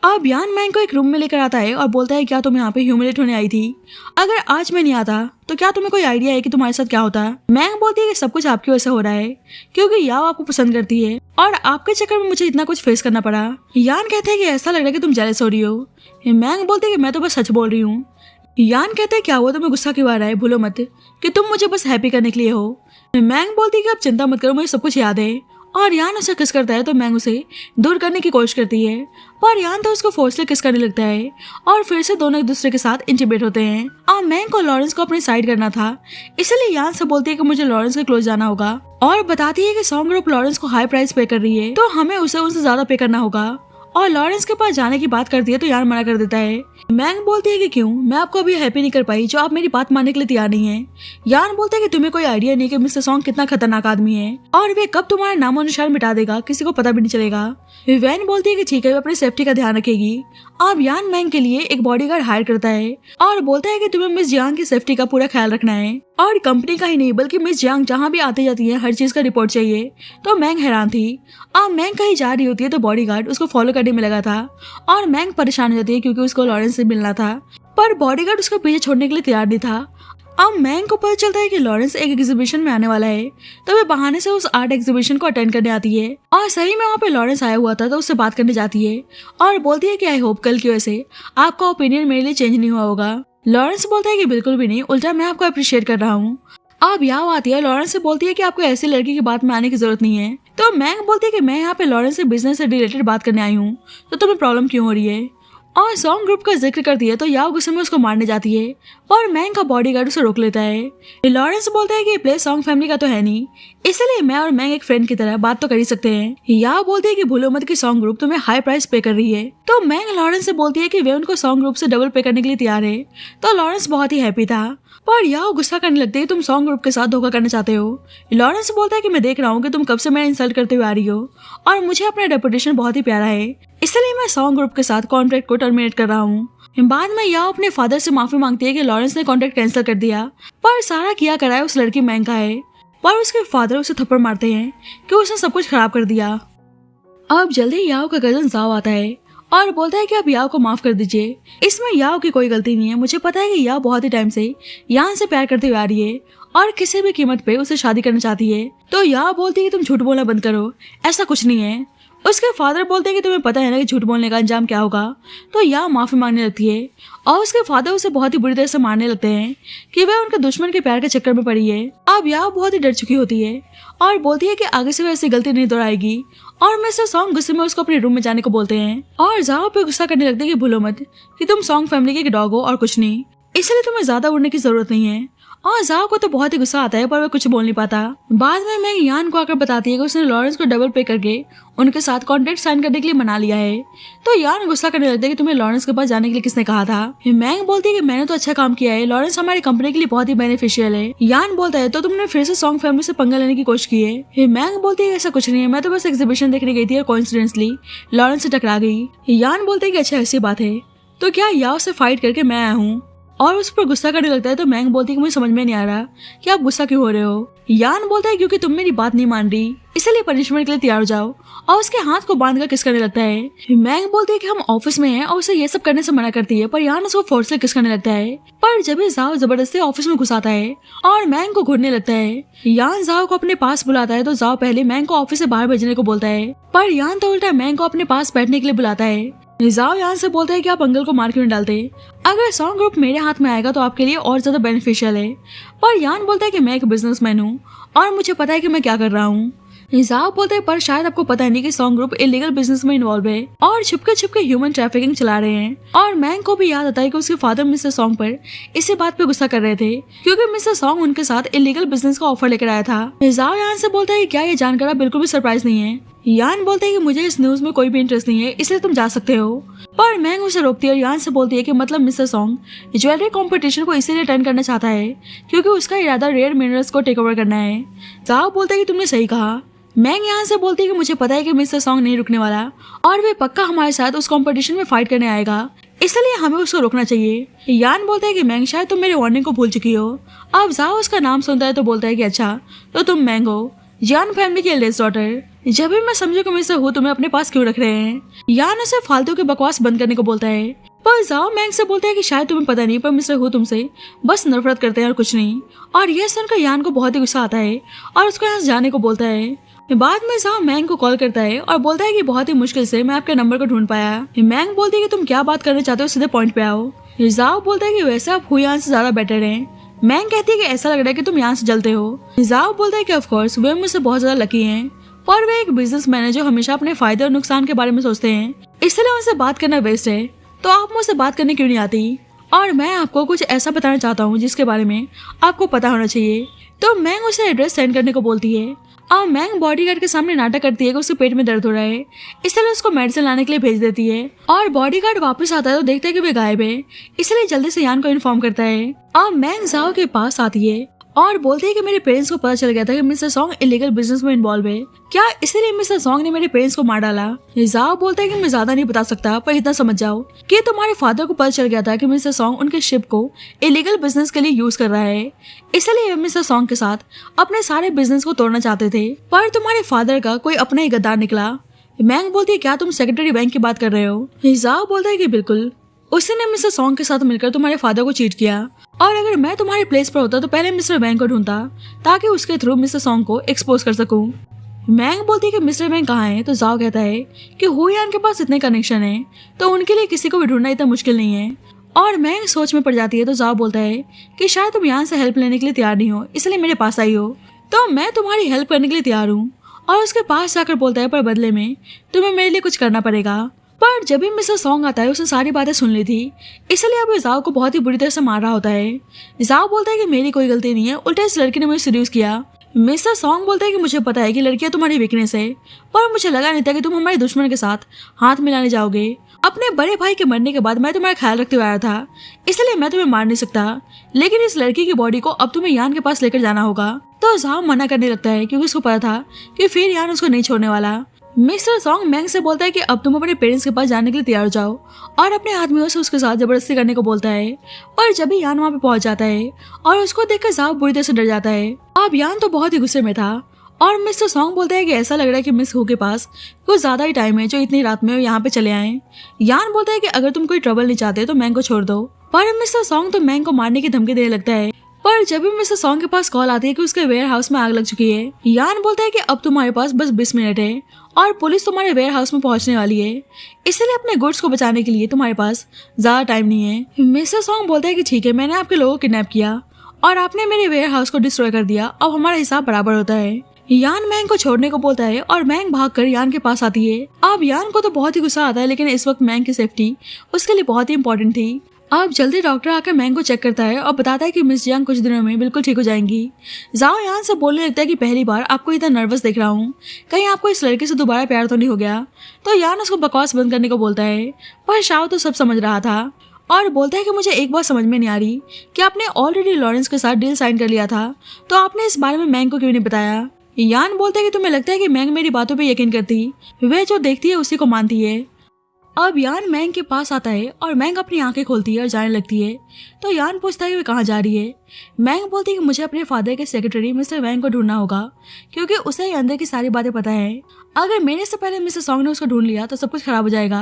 अब यान मैंग को एक रूम में लेकर आता है और बोलता है क्या तुम यहाँ पे ह्यूमिलेट होने आई थी, अगर आज मैं नहीं आता तो क्या तुम्हें कोई आइडिया है कि तुम्हारे साथ क्या होता। मैंग बोलती है कि सब कुछ आपकी वजह से हो रहा है, क्योंकि याओ आपको पसंद करती है और आपके चक्कर में मुझे इतना कुछ फेस करना पड़ा। यान कहते हैं कि ऐसा लग रहा है कि तुम जेलस हो रही हो। मैंग बोलती है कि मैं तो बस सच बोल रही हूँ। यान कहते हैं क्या हुआ, तुम्हें गुस्सा क्यों आ रहा है, भूलो मत कि तुम मुझे बस हैप्पी करने के लिए हो। मैंग बोलती है कि आप चिंता मत करो, मुझे सब कुछ याद है। और यान उसे किस करता है तो मैंग उसे दूर करने की कोशिश करती है, पर यान तो उसको फोर्सली किस करने लगता है और फिर से दोनों एक दूसरे के साथ इंटीमेट होते हैं। और मैंग को लॉरेंस को अपनी साइड करना था, इसलिए यान से बोलती है कि मुझे लॉरेंस के क्लोज जाना होगा और बताती है कि सॉन्ग ग्रुप लॉरेंस को हाई प्राइस पे कर रही है तो हमें उसे उनसे ज्यादा पे करना होगा। और लॉरेंस के पास जाने की बात करती है तो यान मना कर देता है। मैंग बोलती है कि क्यों, मैं आपको अभी हैप्पी नहीं कर पाई जो आप मेरी बात मानने के लिए तैयार नहीं है। यान बोलता है कि तुम्हें कोई आइडिया नहीं कि मिस्टर सॉन्ग कितना खतरनाक आदमी है और वे कब तुम्हारा नामो निशान मिटा देगा किसी को पता भी नहीं चलेगा। वैन बोलती है कि ठीक है, वे अपनी सेफ्टी का ध्यान रखेगी। अब यान मैंग के लिए एक बॉडीगार्ड हायर करता है और बोलता है कि तुम्हें मिस जियांग की सेफ्टी का पूरा ख्याल रखना है और कंपनी का ही नहीं बल्कि मिस जियांग जहाँ भी आती जाती है हर चीज का रिपोर्ट चाहिए। तो मैंग हैरान थी। अब मैंग कहीं जा रही होती है तो बॉडीगार्ड उसको फॉलो करने में लगा था और मैंग परेशान हो जाती है क्योंकि उसको लॉरेंस से मिलना था, पर बॉडीगार्ड उसको पीछे छोड़ने के लिए तैयार नहीं था। अब मैंग को पता चलता है कि लॉरेंस एक एग्जीबिशन में आने वाला है, तो वे बहाने से उस आर्ट एग्जीबिशन को अटेंड करने आती है और सही में वहाँ पे लॉरेंस आया हुआ था तो उससे बात करने जाती है और बोलती है कि आई होप कल की वजह से आपका ओपिनियन मेरे लिए चेंज नहीं हुआ होगा। लॉरेंस बोलता है कि बिल्कुल भी नहीं, उल्टा मैं आपको अप्रिशिएट कर रहा हूँ। अब याओ आती है, लॉरेंस से बोलती है कि आपको ऐसी लड़की की बात में आने की जरूरत नहीं है। तो मैंग बोलती है कि मैं यहाँ पे लॉरेंस से बिजनेस से रिलेटेड बात करने आई हूँ, तो तुम्हें प्रॉब्लम क्यों हो रही है। और सॉन्ग ग्रुप का जिक्र करती है तो याओ गुस्से में उसको मारने जाती है, पर मैंग का बॉडीगार्ड उसे रोक लेता है। लॉरेंस बोलता है कि प्ले सॉन्ग फैमिली का तो है नहीं, इसलिए मैं और मैंग एक फ्रेंड की तरह बात तो कर ही सकते हैं। याओ बोलती है कि भूलो मत कि सॉन्ग ग्रुप तुम्हें हाई प्राइस पे कर रही है। तो मैंग लॉरेंस से बोलती है कि वे उनको सॉन्ग ग्रुप से डबल पे करने के लिए तैयार है। तो लॉरेंस बहुत ही हैप्पी था, पर याओ गुस्सा करने लगती है कि तुम सॉन्ग ग्रुप के साथ धोखा करना चाहते हो। लॉरेंस बोलता है कि मैं देख रहा हूँ कि तुम कब से मेरा इंसल्ट करते हुए आ रही हो और मुझे अपना रेपुटेशन बहुत ही प्यारा है, इसलिए मैं सॉन्ग ग्रुप के साथ कॉन्ट्रैक्ट को टर्मिनेट कर रहा हूँ। बाद में याओ अपने फादर से माफी मांगती है कि लॉरेंस ने कॉन्ट्रैक्ट कैंसिल कर दिया, पर सारा किया करा है उस लड़की मैंग का है, पर उसके फादर उसे थप्पड़ मारते हैं कि उसने सब कुछ खराब कर दिया। अब जल्दी याओ का कजन जाओ आता है और बोलता है कि आप याओ को माफ कर दीजिए, इसमें याओ की कोई गलती नहीं है। मुझे पता है कि याओ बहुत ही टाइम से यान से प्यार करते हुए आ रही है और किसी भी कीमत पे उसे शादी करना चाहती है। तो याओ बोलती है कि तुम झूठ बोलना बंद करो, ऐसा कुछ नहीं है। उसके फादर बोलते हैं कि तुम्हें पता है ना कि झूठ बोलने का अंजाम क्या होगा। तो याओ माफी मांगने लगती है और उसके फादर उसे बहुत ही बुरी तरह से मारने लगते हैं कि वह उनके दुश्मन के प्यार के चक्कर में पड़ी है। अब याओ बहुत ही डर चुकी होती है और बोलती है कि आगे से वह ऐसी गलती नहीं दोहराएगी, और मिस्टर सॉन्ग गुस्से में उसको अपने रूम में जाने को बोलते हैं और जाओ पे गुस्सा करने लगते हैं कि भूलो मत कि तुम सॉन्ग फैमिली के एक डॉग हो और कुछ नहीं, इसलिए तुम्हें ज्यादा उड़ने की जरूरत नहीं है। और जाओ को तो बहुत ही गुस्सा आता है, पर वह कुछ बोल नहीं पाता। बाद में मैंग यान को आकर बताती है कि उसने लॉरेंस को डबल पे करके उनके साथ कॉन्ट्रैक्ट साइन करने के लिए मना लिया है। तो यान गुस्सा करने लगता है कि तुम्हें लॉरेंस के पास जाने के लिए किसने कहा था। मैंग बोलती है कि मैंने तो अच्छा काम किया है, लॉरेंस हमारी कंपनी के लिए बहुत ही बेनिफिशियल है। यान बोलता है तो तुमने फिर से सॉन्ग फैमिली से पंगा लेने की कोशिश की है। मैंग बोलती है ऐसा कुछ नहीं है, मैं तो बस एग्जीबिशन देखने गई थी और कोइंसिडेंटली लॉरेंस से टकरा गई। यान बोलते है कि अच्छा ऐसी बात है, तो क्या याओ से फाइट करके मैं आया हूँ, और उस पर गुस्सा करने लगता है। तो मैंग बोलती है कि मुझे समझ में नहीं आ रहा कि आप गुस्सा क्यों हो रहे हो। यान बोलता है क्योंकि तुम मेरी बात नहीं मान रही, इसलिए पनिशमेंट के लिए तैयार हो जाओ, और उसके हाथ को बांधकर किस करने लगता है। मैंग बोलती है कि हम ऑफिस में हैं और उसे ये सब करने से मना करती है, पर यान उसको फोर्सली किस करने लगता है। पर जब भी जाओ जबरदस्ती ऑफिस में घुसाता है और मैंग को घूरने लगता है। यान जाओ को अपने पास बुलाता है तो जाओ पहले मैंग को ऑफिस से बाहर भेजने को बोलता है, पर यान तो उल्टा मैंग को अपने पास बैठने के लिए बुलाता है। जाओ यान से बोलता है कि आप अंकल को मार क्यों नहीं डालते, अगर सॉन्ग ग्रुप मेरे हाथ में आएगा तो आपके लिए और ज्यादा बेनिफिशियल है। पर यान बोलता है कि मैं एक बिजनेसमैन हूँ और मुझे पता है कि मैं क्या कर रहा हूँ। जाओ बोलते हैं पर शायद आपको पता नहीं कि सॉन्ग ग्रुप इलीगल बिजनेस में इन्वॉल्व है और छुपके छुपके ह्यूमन ट्रैफिकिंग चला रहे हैं। और मैंग को भी याद आता है कि उसके फादर मिस्टर सॉन्ग पर इसी बात पे गुस्सा कर रहे थे क्योंकि मिस्टर सॉन्ग उनके साथ इलीगल बिजनेस का ऑफर लेकर आया था। जाओ यान से बोलता है कि क्या ये जानकर आप बिल्कुल भी सरप्राइज नहीं है। यान बोलते हैं कि मुझे इस न्यूज में कोई भी इंटरेस्ट नहीं है, इसलिए तुम जा सकते हो। पर मैंग उसे रोकती है और यान से बोलती है कि मतलब मिस्टर सॉन्ग ज्वेलरी कंपटीशन को इसीलिए अटेंड करना चाहता है क्योंकि उसका इरादा रेयर मिनरल्स को टेक ओवर करना है। जाओ बोलते हैं कि तुमने सही कहा। मैंग यहाँ से बोलती है कि मुझे पता है कि मिस्टर सॉन्ग नहीं रुकने वाला और वे पक्का हमारे साथ उस कंपटीशन में फाइट करने आएगा, इसलिए हमें उसको रोकना चाहिए। यान बोलता है कि मैंग शायद तुम मेरे वार्निंग को भूल चुकी हो। अब जाओ उसका नाम सुनता है तो बोलता है कि अच्छा तो तुम मैंग हो, यान फैमिली की एल्डेस्ट डॉटर। जब भी मैं समझू कि मिस्टर हु तुम्हें अपने पास क्यों रख रहे हैं। यान उसे फालतू की बकवास बंद करने को बोलता है, पर जाओ मैंग से बोलता है कि शायद तुम्हें पता नहीं पर मिस्टर हु तुमसे बस नफरत करते हैं और कुछ नहीं। और यह सुनकर यान को बहुत ही गुस्सा आता है और उसको यहाँ से जाने को बोलता है। बाद में जाओ मैंग को कॉल करता है और बोलता है कि बहुत ही मुश्किल से मैं आपके नंबर को ढूंढ पाया। मैंग बोलती है कि तुम क्या बात करना चाहते हो, सीधे पॉइंट पे आओ। जाओ बोलता है कि वैसे आप हुयान से ज्यादा बेटर हैं। मैंग कहती है कि ऐसा लग रहा है कि तुम यहाँ से जलते हो। जाओ बोलता है कि ऑफ कोर्स वे मुझसे बहुत ज्यादा लकी हैं, पर वे एक बिजनेसमैन है जो हमेशा अपने फायदे और नुकसान के बारे में सोचते हैं, इसलिए उनसे बात करना बेस्ट है। तो आप मुझसे बात करने क्यों नहीं आती, और मैं आपको कुछ ऐसा बताना चाहता हूँ जिसके बारे में आपको पता होना चाहिए। तो मैंग उसे एड्रेस सेंड करने को बोलती है और मैंग बॉडीगार्ड के सामने नाटक करती है कि उसके पेट में दर्द हो रहा है, इसलिए उसको मेडिसिन लाने के लिए भेज देती है। और बॉडीगार्ड वापस आता है तो देखता है कि वे गायब है, इसलिए जल्दी से यान को इन्फॉर्म करता है। और मैंग जाओ के पास आती है और बोलते हैं कि मेरे पेरेंट्स को पता चल गया था कि मिस्टर सॉन्ग इलीगल बिजनेस में इन्वॉल्व है। क्या इसीलिए मिस्टर सॉन्ग ने मेरे पेरेंट्स को मार डाला? जाओ बोलता है कि मैं ज्यादा नहीं बता सकता, पर इतना समझ जाओ कि तुम्हारे फादर को पता चल गया था कि मिस्टर सॉन्ग उनके शिप को इलीगल बिजनेस के लिए यूज कर रहा है, इसलिए मिस्टर सॉन्ग के साथ अपने सारे बिजनेस को तोड़ना चाहते थे। पर तुम्हारे फादर का कोई अपना ही गद्दार निकला। मैंग बोलती है क्या तुम सेक्रेटरी बैंक की बात कर रहे हो? जाओ बोलता है कि बिल्कुल, उसने मिस्टर सॉन्ग के साथ मिलकर तुम्हारे फादर को चीट किया, और अगर मैं तुम्हारे प्लेस पर होता तो पहले मिस्टर वैंग को ढूंढता ताकि उसके थ्रू मिस्टर सॉन्ग को एक्सपोज कर सकूं। मैंग बोलती है कि मिस्टर वैंग कहाँ है? तो जाओ कहता है कि हुयान के पास इतने कनेक्शन है तो उनके लिए किसी को भी ढूंढना इतना मुश्किल नहीं है। और मैंग सोच में पड़ जाती है। तो जाओ बोलता है कि शायद तुम यहाँ से हेल्प लेने के लिए तैयार नहीं हो, इसलिए मेरे पास आई हो, तो मैं तुम्हारी हेल्प करने के लिए तैयार हूँ। और उसके पास जाकर बोलता है पर बदले में तुम्हें मेरे लिए कुछ करना पड़ेगा। पर जब भी मिस्टर सॉन्ग आता है उसने सारी बातें सुन ली थी, इसलिए अब जाओ को बहुत ही बुरी तरह से मार रहा होता है। जाओ बोलता है कि मेरी कोई गलती नहीं है, उल्टा इस लड़की ने मुझे सीड्यूस किया। मिस्टर सॉन्ग बोलता है कि मुझे पता है कि लड़कियां तुम्हारी वीकनेस है, पर मुझे लगा नहीं था कि तुम हमारे दुश्मन के साथ हाथ मिलाने जाओगे। अपने बड़े भाई के मरने के बाद मैं तुम्हारा ख्याल रखते हुए आया था, इसलिए मैं तुम्हें मार नहीं सकता, लेकिन इस लड़की की बॉडी को अब तुम्हें यान के पास लेकर जाना होगा। तो जाओ मना करने लगता है क्योंकि उसको पता था कि फिर यान उसको नहीं छोड़ने वाला। मिस्टर सॉन्ग मैंग से बोलता है कि अब तुम अपने पेरेंट्स के पास जाने के लिए तैयार हो जाओ, और अपने आदमियों से उसके साथ जबरदस्ती करने को बोलता है। पर जब भी यान वहाँ पे पहुंच जाता है और उसको देखकर जाओ बुरी तरह से डर जाता है। अब यान तो बहुत ही गुस्से में था, और मिस्टर सॉन्ग बोलता है कि ऐसा लग रहा है कि मिस हू के पास कुछ ज्यादा ही टाइम है जो इतनी रात में यहाँ पे चले आए। यान बोलता है कि अगर तुम कोई ट्रबल नहीं चाहते तो मैंग को छोड़ दो, पर मिस्टर सॉन्ग तो मैंग को मारने की धमकी देने लगता है। पर जब भी मिस्टर सॉन्ग के पास कॉल आती है कि उसके वेयर हाउस में आग लग चुकी है, यान बोलता है कि अब तुम्हारे पास बस 20 मिनट है और पुलिस तुम्हारे वेयर हाउस में पहुंचने वाली है, इसलिए अपने गुड्स को बचाने के लिए तुम्हारे पास ज्यादा टाइम नहीं है। मिस्टर सॉन्ग बोलता है कि ठीक है, मैंने आपके लोगों को किडनैप किया और आपने मेरे वेयर हाउस को डिस्ट्रॉय कर दिया, अब हमारा हिसाब बराबर होता है। यान मैंग को छोड़ने को बोलता है और मैंग भागकर यान के पास आती है। अब यान को तो बहुत ही गुस्सा आता है, लेकिन इस वक्त मैंग की सेफ्टी उसके लिए बहुत ही इंपॉर्टेंट थी। अब जल्दी डॉक्टर आकर मैंग को चेक करता है और बताता है कि मिस जियांग कुछ दिनों में बिल्कुल ठीक हो जाएंगी। जाओ यान से बोलने लगता है कि पहली बार आपको इतना नर्वस देख रहा हूँ, कहीं आपको इस लड़के से दोबारा प्यार तो नहीं हो गया। तो यान उसको बकवास बंद करने को बोलता है, पर शाओ तो सब समझ रहा था और बोलता है कि मुझे एक बात समझ में नहीं आ रही कि आपने ऑलरेडी लॉरेंस के साथ डील साइन कर लिया था, तो आपने इस बारे में मैंग को क्यों नहीं बताया। यान बोलता है कि तुम्हें लगता है कि मैंग मेरी बातों पे यकीन करती, वह जो देखती है उसी को मानती है। अब यान मैंग के पास आता है और मैंग अपनी आंखें खोलती है और जाने लगती है। तो यान पूछता है कि वे कहाँ जा रही है। मैंग बोलती है कि मुझे अपने फादर के सेक्रेटरी मिस्टर वैंग को ढूंढना होगा, क्योंकि उसे ही अंदर की सारी बातें पता है। अगर मेरे से पहले मिस्टर सॉन्ग ने उसको ढूंढ लिया तो सब कुछ खराब हो जाएगा।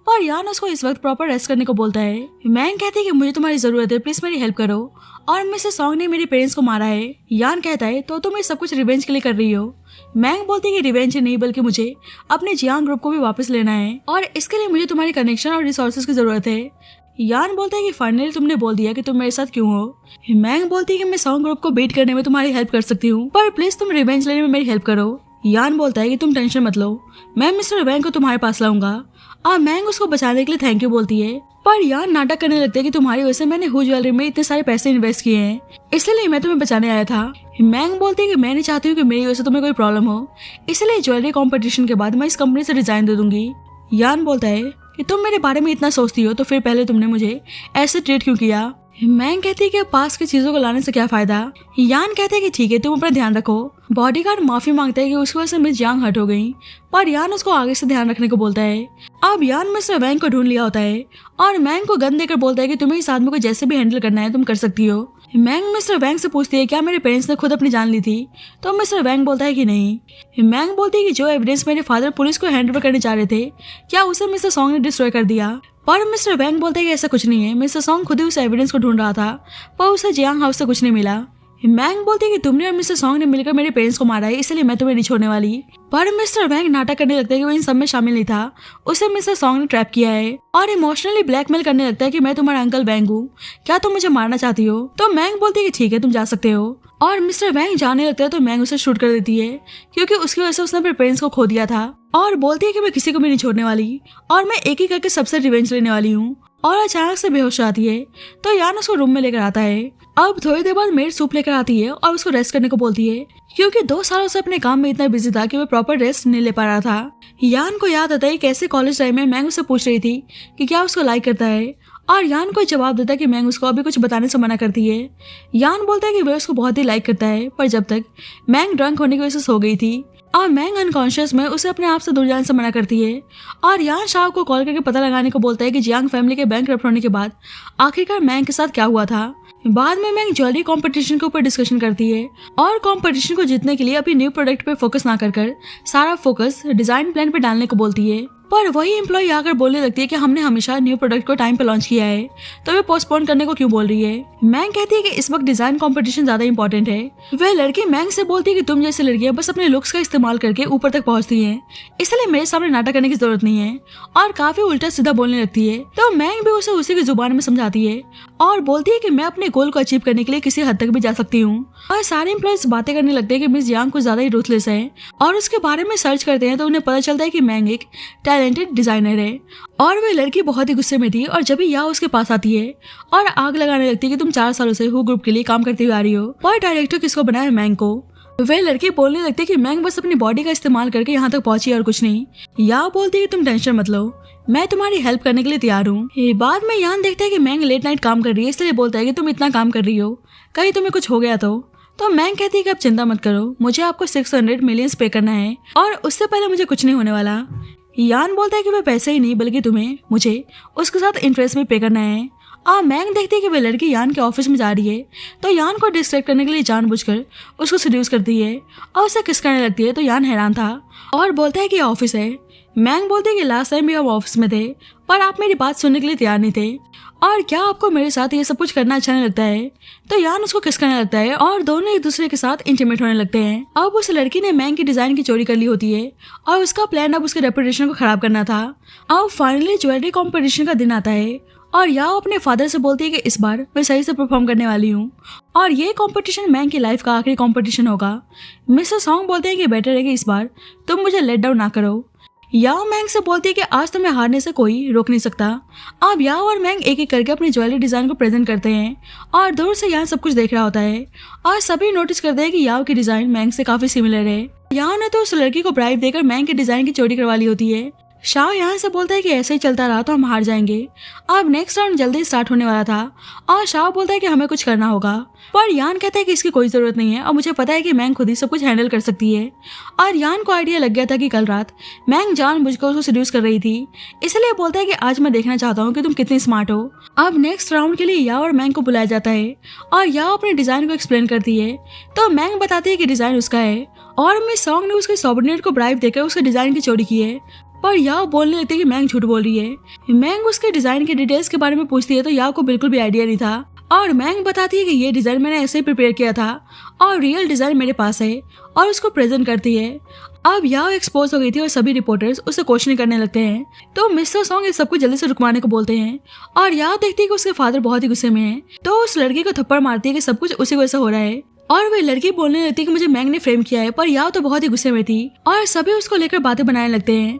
पर यान उसको इस वक्त प्रॉपर रेस्ट करने को बोलता है। मैंग कहती है कि मुझे तुम्हारी जरूरत है, प्लीज मेरी हेल्प करो, और मिस्टर सॉन्ग ने मेरे पेरेंट्स को मारा है। यान कहता है तो तुम ये सब कुछ रिवेंज के लिए कर रही हो। मैंग बोलती है कि रिवेंज नहीं, बल्कि मुझे अपने जियांग ग्रुप को भी वापस लेना है, और इसके लिए मुझे तुम्हारी कनेक्शन और रिसोर्सेज की जरूरत है। यान बोलता है कि फाइनली तुमने बोल दिया कि तुम मेरे साथ क्यों हो। मैंग बोलती है कि मैं सॉन्ग ग्रुप को बीट करने में तुम्हारी हेल्प कर सकती हूँ, पर प्लीज तुम रिवेंज लेने में मेरी हेल्प करो। यान बोलता है कि तुम टेंशन मत लो, मैं मिस्टर वैंग को तुम्हारे पास लाऊंगा। और मैंग उसको बचाने के लिए थैंक यू बोलती है, पर यान नाटक करने लगते है कि तुम्हारी वजह से मैंने हू ज्वेलरी में इतने सारे पैसे इन्वेस्ट किए हैं, इसलिए मैं तुम्हें बचाने आया था। मैंग बोलती है कि मैं नहीं चाहती हूँ कि मेरी वजह से तुम्हें कोई प्रॉब्लम हो, इसलिए ज्वेलरी कंपटीशन के बाद मैं इस कंपनी से रिजाइन दे दूंगी। यान बोलता है कि तुम मेरे बारे में इतना सोचती हो तो फिर पहले तुमने मुझे ऐसे ट्रीट क्यों किया। मैंग कहती है कि पास की चीजों को लाने से क्या फायदा। यान कहते हैं कि ठीक है, तुम अपना ध्यान रखो। बॉडीगार्ड माफी मांगता है कि उसकी वजह से मिस जियांग हर्ट हो गई, पर यान उसको आगे से ध्यान रखने को बोलता है। अब यान मिस्टर वैंग को ढूंढ लिया होता है और मैंग को गन देकर बोलता है कि तुम्हें इस आदमी को जैसे भी हैंडल करना है तुम कर सकती हो। मैंग मिस्टर वैंग से पूछती है क्या मेरे पेरेंट्स ने खुद अपनी जान ली थी, तो मिस्टर वैंग बोलता है कि नहीं। मैंग बोलती है कि जो एविडेंस मेरे फादर पुलिस को हैंड ओवर करने जा रहे थे, क्या उसे मिस्टर सॉन्ग ने डिस्ट्रॉय कर दिया। पर मिस्टर वैंग बोलते हैं कि ऐसा कुछ नहीं है, मिस्टर सॉन्ग खुद ही उस एविडेंस को ढूंढ रहा था, पर उसे जियांग हाउस से कुछ नहीं मिला। मैंग बोलती है कि तुमने और मिस्टर सॉन्ग ने मिलकर मेरे पेरेंट्स को मारा है, इसलिए मैं तुम्हें नहीं छोड़ने वाली। पर मिस्टर वैंग नाटक करने लगता है कि वो इन सब में शामिल नहीं था, उसे मिस्टर सॉन्ग ने ट्रैप किया है, और इमोशनली ब्लैकमेल करने लगता है कि मैं तुम्हारा अंकल वैंग हूँ, क्या तुम मुझे मारना चाहती हो। तो मैंग बोलती है कि ठीक है, तुम जा सकते हो, और मिस्टर वैंग जाने लगता है तो मैंग उसे शूट कर देती है, क्योंकि उसकी वजह से उसने अपने पेरेंट्स को खो दिया था, और बोलती है कि मैं किसी को भी नहीं छोड़ने वाली और मैं एक ही करके सबसे रिवेंज लेने वाली हूँ। और अचानक से बेहोश आती है, तो यान उसको रूम में लेकर आता है। अब थोड़ी देर बाद मेड सूप लेकर आती है और उसको रेस्ट करने को बोलती है, क्योंकि 2 सालों से अपने काम में इतना बिजी था कि वह प्रॉपर रेस्ट नहीं ले पा रहा था। यान को याद आता है कैसे कॉलेज टाइम में मैंग उससे पूछ रही थी कि क्या उसको लाइक करता है, और यान को जवाब देता है कि मैंग उसको अभी कुछ बताने से मना करती है। यान बोलता है कि वह उसको बहुत ही लाइक करता है, पर जब तक मैंग ड्रंक होने की वजह से सो गई थी और मैंग अनकॉन्शियस में उसे अपने आप से दूर जाने से मना करती है। और यान शाओ को कॉल करके पता लगाने को बोलता है कि जियांग फैमिली के बैंकरप्ट होने के बाद आखिरकार मैंग के साथ क्या हुआ था। बाद में मैंग ज्वेलरी कंपटीशन के ऊपर डिस्कशन करती है और कंपटीशन को जीतने के लिए अपनी न्यू प्रोडक्ट पे फोकस ना कर सारा फोकस डिजाइन प्लान पे डालने को बोलती है। पर वही एम्प्लॉय आकर बोलने लगती है कि हमने हमेशा न्यू प्रोडक्ट को टाइम पे लॉन्च किया है, तो वे पोस्टपोन करने को क्यों बोल रही है। मैंग कहती है कि इस वक्त डिजाइन कंपटीशन ज्यादा इंपॉर्टेंट है। वह लड़की मैंग से बोलती है कि तुम जैसी लड़कियां बस अपने लुक्स का इस्तेमाल करके ऊपर तक पहुंचती हैं, इसलिए मेरे सामने नाटक करने की जरूरत नहीं है, और काफी उल्टा सीधा बोलने लगती है। तो मैंग भी उसे उसी की जुबान में समझाती है और बोलती है कि मैं अपने गोल को अचीव करने के लिए किसी हद तक भी जा सकती हूँ। और सारे एम्प्लॉयज बातें करने लगते हैं कि मिस जियांग कुछ ज्यादा ही रूथलेस है, और उसके बारे में सर्च करते हैं तो उन्हें पता चलता है कि मैंग एक टैलेंटेड डिजाइनर है। और वह लड़की बहुत ही गुस्से में थी, और जब भी या उसके पास आती है और आग लगाने लगती है कि तुम 4 सालों से हु ग्रुप के लिए काम करती हुई आ रही हो, और डायरेक्टर किसको बनाया है, मैंग को। वह लड़की बोलने लगती है कि मैंग बस अपनी बॉडी का इस्तेमाल करके यहाँ तक पहुंची और कुछ नहीं। या बोलती है कि तुम टेंशन मत लो, मैं तुम्हारी हेल्प करने के लिए तैयार हूँ। बाद में यान देखता है कि मैंग लेट नाइट काम कर रही है, इसलिए बोलता है कि तुम इतना काम कर रही हो, कहीं तुम्हें कुछ हो गया तो मैंग कहती है कि आप चिंता मत करो, मुझे आपको 600 मिलियन पे करना है और उससे पहले मुझे कुछ नहीं होने वाला। यान बोलता है कि वह पैसे ही नहीं बल्कि तुम्हें मुझे उसके साथ इंटरेस्ट भी पे करना है। और मैंग देखती है कि वह लड़की यान के ऑफिस में जा रही है, तो यान को डिस्ट्रैक्ट करने के लिए जानबूझकर उसको सीड्यूस करती है और उसे किस करने लगती है। तो यान हैरान था और बोलता है कि ऑफिस है। मैंग बोलती है कि लास्ट टाइम भी हम ऑफिस में थे, पर आप मेरी बात सुनने के लिए तैयार नहीं थे, और क्या आपको मेरे साथ ये सब कुछ करना अच्छा नहीं लगता है। तो यान उसको किस करने लगता है और दोनों एक दूसरे के साथ इंटीमेट होने लगते हैं। अब उस लड़की ने मैंग की डिजाइन की चोरी कर ली होती है, और उसका प्लान अब उसके रेपुटेशन को खराब करना था। अब फाइनली ज्वेलरी कॉम्पिटिशन का दिन आता है, और याओ अपने फादर से बोलती है कि इस बार मैं सही से परफॉर्म करने वाली हूँ, और ये कंपटीशन मैंग की लाइफ का आखिरी कंपटीशन होगा। मिस्टर सॉन्ग बोलते हैं कि बेटर है कि इस बार तुम मुझे लेट डाउन ना करो। याओ मैंग से बोलती है कि आज तुम्हें हारने से कोई रोक नहीं सकता। अब याओ और मैंग एक एक करके अपनी ज्वेलरी डिजाइन को प्रेजेंट करते हैं, और दूर से यान सब कुछ देख रहा होता है, और सभी नोटिस करते हैं कि याओ की डिजाइन मैंग से काफी सिमिलर है। याओ ने तो उस लड़की को ब्राइब देकर मैंग की डिजाइन की चोरी करवा ली होती है। शाओ यहाँ से बोलता है कि ऐसे ही चलता रहा तो हम हार जाएंगे। अब नेक्स्ट राउंड जल्दी स्टार्ट होने वाला था, और शाओ बोलता है कि हमें कुछ करना होगा, पर यान कहता है कि इसकी कोई जरूरत नहीं है और मुझे पता है कि मैंग खुद ही सब कुछ हैंडल कर सकती है। और यान को आइडिया लग गया था कि कल रात मैंग जानबूझकर उसको सीड्यूस कर रही थी, इसलिए बोलता है कि आज मैं देखना चाहता हूँ कि तुम कितनी स्मार्ट हो। अब नेक्स्ट राउंड के लिए याओ और मैंग को बुलाया जाता है, और याओ अपने डिजाइन को एक्सप्लेन करती है। तो मैंग बताती है कि डिजाइन उसका है, और मिस सॉन्ग ने उसके सबऑर्डिनेट को ब्राइब देकर उसके डिजाइन की चोरी की है। पर याओ बोलने लगती है कि मैंग झूठ बोल रही है। मैंग उसके डिजाइन के डिटेल्स के बारे में पूछती है, तो याओ को बिल्कुल भी आइडिया नहीं था, और मैंग बताती है कि ये डिजाइन मैंने ऐसे ही प्रिपेयर किया था और रियल डिजाइन मेरे पास है, और उसको प्रेजेंट करती है। अब याओ एक्सपोज हो गई थी और सभी रिपोर्टर्स उसे क्वेश्चन करने लगते हैं, तो मिस्टर सॉन्ग इस सबको जल्दी से रुकवाने को बोलते हैं। और याओ देखती है कि उसके फादर बहुत ही गुस्से में है, तो उस लड़की को थप्पड़ मारती है कि सब कुछ उसी वजह से हो रहा है। और वह लड़की बोलने लगती है कि मुझे मैंग ने फ्रेम किया है, पर याओ तो बहुत ही गुस्से में थी, और सभी उसको लेकर बातें बनाने लगते हैं।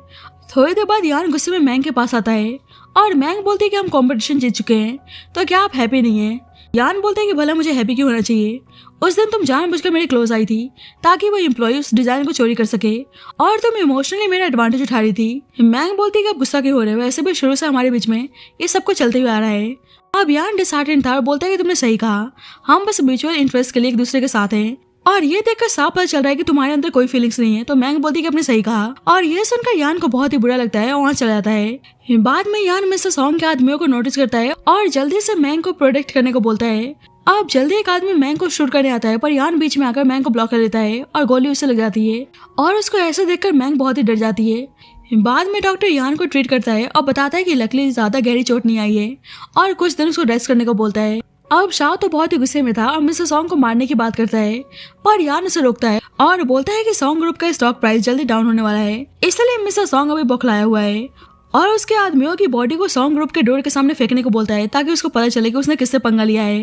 थोड़ी देर बाद यान गुस्से में मैंग के पास आता है, और मैंग बोलती है कि हम कंपटीशन जीत चुके हैं, तो क्या आप हैप्पी नहीं है। यान बोलते हैं कि भला मुझे हैप्पी क्यों होना चाहिए, उस दिन तुम जानबूझकर मेरे क्लोज आई थी ताकि वो एम्प्लॉय उस डिजाइन को चोरी कर सके, और तुम इमोशनली मेरा एडवांटेज उठा रही थी। मैंग बोलती है कि आप गुस्सा क्यों हो रहे हो, वैसे भी शुरू से हमारे बीच में ये सब कुछ चलते हुए आ रहा है। अब यान डिसहार्टेंड था और बोलता है कि तुमने सही कहा, हम बस म्यूचुअल इंटरेस्ट के लिए एक दूसरे के साथ हैं, और ये देखकर साफ पता चल रहा है कि तुम्हारे अंदर कोई फीलिंग्स नहीं है। तो मैंग बोलती है कि आपने सही कहा, और ये सुनकर यान को बहुत ही बुरा लगता है और वहाँ चला जाता है। बाद में यान मिस्टर सॉन्ग के आदमियों को नोटिस करता है और जल्दी से मैंग को प्रोटेक्ट करने को बोलता है। अब जल्दी एक आदमी मैंग को शूट करने आता है, पर यान बीच में आकर मैंग को ब्लॉक कर लेता है और गोली उसे लग जाती है, और उसको ऐसे देखकर मैंग बहुत ही डर जाती है। बाद में डॉक्टर यान को ट्रीट करता है और बताता है कि लकली ज्यादा गहरी चोट नहीं आई है, और कुछ दिन उसको रेस्ट करने को बोलता है। अब शाओ तो बहुत ही गुस्से में था और मिस्टर सॉन्ग को मारने की बात करता है, पर यान उसे रोकता है और बोलता है कि सॉन्ग ग्रुप का स्टॉक प्राइस जल्दी डाउन होने वाला है, इसलिए मिस्टर सॉन्ग अभी बौखलाया हुआ है, और उसके आदमियों की बॉडी को सॉन्ग ग्रुप के डोर के सामने फेंकने को बोलता है ताकि उसको पता चले कि उसने किससे पंगा लिया है।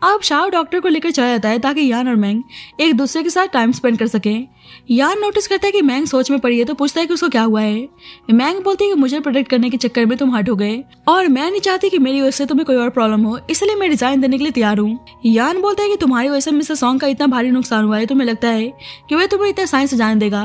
अब शाओ डॉक्टर को लेकर चला जाता है ताकि यान और मैंग एक दूसरे के साथ टाइम स्पेंड कर सके। यान नोटिस करता है कि मैंग सोच में पड़ी है, तो पूछता है कि उसको क्या हुआ है। मैंग बोलती है कि मुझे प्रोटेक्ट करने के चक्कर में तुम हर्ट हो गए, और मैं नहीं चाहती कि मेरी वजह से तुम्हें कोई और प्रॉब्लम हो, इसलिए मैं रिजाइन देने के लिए तैयार हूँ। यान बोलता है कि तुम्हारी वजह से मिस्टर सॉन्ग का इतना भारी नुकसान हुआ है, तुम्हें लगता है कि वह तुम्हें इतना साइंस से जाने देगा।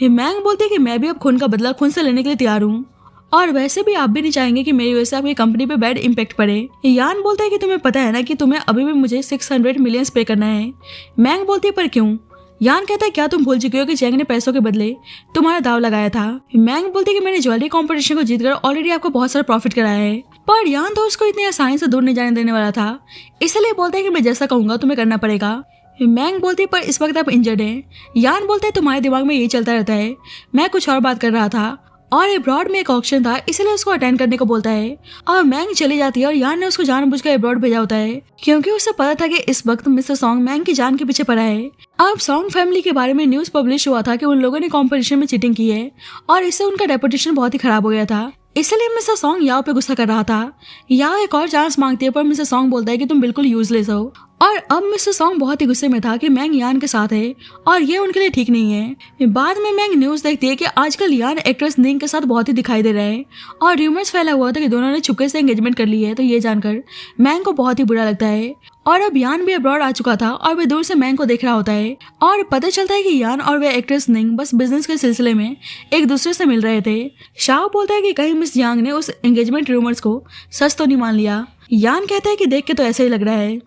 मैंग बोलती है कि मैं भी अब खून का बदला खून से लेने के लिए तैयार हूँ, और वैसे भी आप भी नहीं चाहेंगे कि मेरी वजह से आपकी कंपनी पे बैड इम्पैक्ट पड़े। यान बोलता है कि तुम्हें पता है ना कि तुम्हें अभी भी मुझे 600 मिलियन पे करना है। मैंग बोलती है पर क्यों? यान कहता है क्या तुम भूल चुके हो कि चैंग ने पैसों के बदले तुम्हारा दाव लगाया था। मैंग बोलती है कि मैंने ज्वेलरी कंपटीशन को जीतकर ऑलरेडी आपको बहुत सारा प्रॉफिट कराया है। पर यान तो उसको इतनी आसानी से दूर नहीं जाने देने वाला था, इसलिए बोलता है कि मैं जैसा कहूंगा तुम्हें करना पड़ेगा। मैंग बोलती है पर इस वक्त आप इंजर्ड हैं। यान बोलता है तुम्हारे दिमाग में यही चलता रहता है, मैं कुछ और बात कर रहा था और अब्रॉड में एक ऑक्शन था इसलिए उसको अटेंड करने को बोलता है। और मैंग चली जाती है और यान ने उसको जानबूझकर अब्रॉड भेजा होता है क्योंकि उसे पता था कि इस वक्त मिस्टर सॉन्ग मैंग की जान के पीछे पड़ा है। अब सॉन्ग फैमिली के बारे में न्यूज पब्लिश हुआ था कि उन लोगों ने कॉम्पिटिशन में चीटिंग की है और इससे उनका रेपुटेशन बहुत ही खराब हो गया था, इसलिए मिस्टर सॉन्ग याओ पे गुस्सा कर रहा था। याओ एक और चांस मांगती है पर मिस्टर सॉन्ग बोलता है कि तुम बिल्कुल यूजलेस हो। और अब मिस्टर सॉन्ग बहुत ही गुस्से में था कि मैंग यान के साथ है और ये उनके लिए ठीक नहीं है। बाद में मैंग न्यूज देखती है कि आजकल यान एक्ट्रेस निंग के साथ बहुत ही दिखाई दे रहा है और रूमर्स फैला हुआ था कि दोनों ने चुपके से एंगेजमेंट कर ली है। तो ये जानकर मैंग को बहुत ही बुरा लगता है और अब यान भी अब्रॉड आ चुका था और वे दूर से मैंग को देख रहा होता है और पता चलता है कि यान और वे एक्ट्रेस निंग बस बिजनेस के सिलसिले में एक दूसरे से मिल रहे थे। शाओ बोलता है कि कहीं मिस यांग ने उस एंगेजमेंट रूमर्स को सच तो नहीं मान लिया। यान कहता है कि देख के तो ऐसा ही लग रहा है।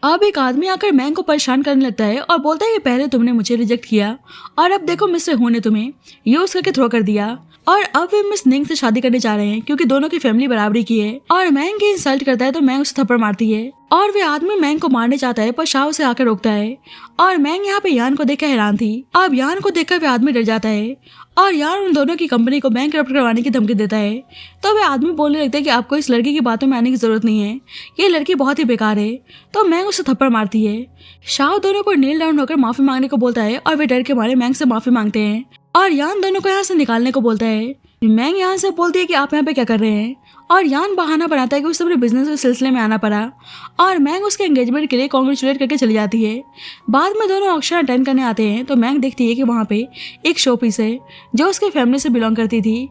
अब एक आदमी आकर मैंग को परेशान करने लगता है और बोलता है कि पहले तुमने मुझे रिजेक्ट किया और अब देखो मिस्टर हू ने तुम्हें यूज करके थ्रो कर दिया और अब वे मिस निंग से शादी करने जा रहे हैं क्योंकि दोनों की फैमिली बराबरी की है। और मैंग की इंसल्ट करता है तो मैंग उसे थप्पड़ मारती है और वे आदमी मैंग को मारने चाहता है पर शाह उसे आकर रोकता है और मैंग यहाँ पे यान को देखकर हैरान थी। अब यान को देखकर वे आदमी डर जाता है और यान उन दोनों की कंपनी को बैंक करप्ट करवाने की धमकी देता है। तो वे आदमी बोलने लगते हैं कि आपको इस लड़की की बातों में आने की जरूरत नहीं है, ये लड़की बहुत ही बेकार है। तो मैंग उसे थप्पड़ मारती है। शाह दोनों को नील डाउन होकर माफी मांगने को बोलता है और वे डर के मारे मैंग से माफी मांगते हैं और यान दोनों को यहाँ से निकालने को बोलता है। मैंग यहाँ से बोलती है कि आप यहाँ पे क्या कर रहे हैं और यान बहाना बनाता है कि उसे अपने बिजनेस के सिलसिले में आना पड़ा और मैंग उसके एंगेजमेंट के लिए कॉन्ग्रेचुलेट करके चली जाती है। बाद में दोनों ऑक्शन अटेंड करने आते हैं तो मैंग देखती है कि वहाँ पे एक शो पीस है जो उसके फैमिली से बिलोंग करती थी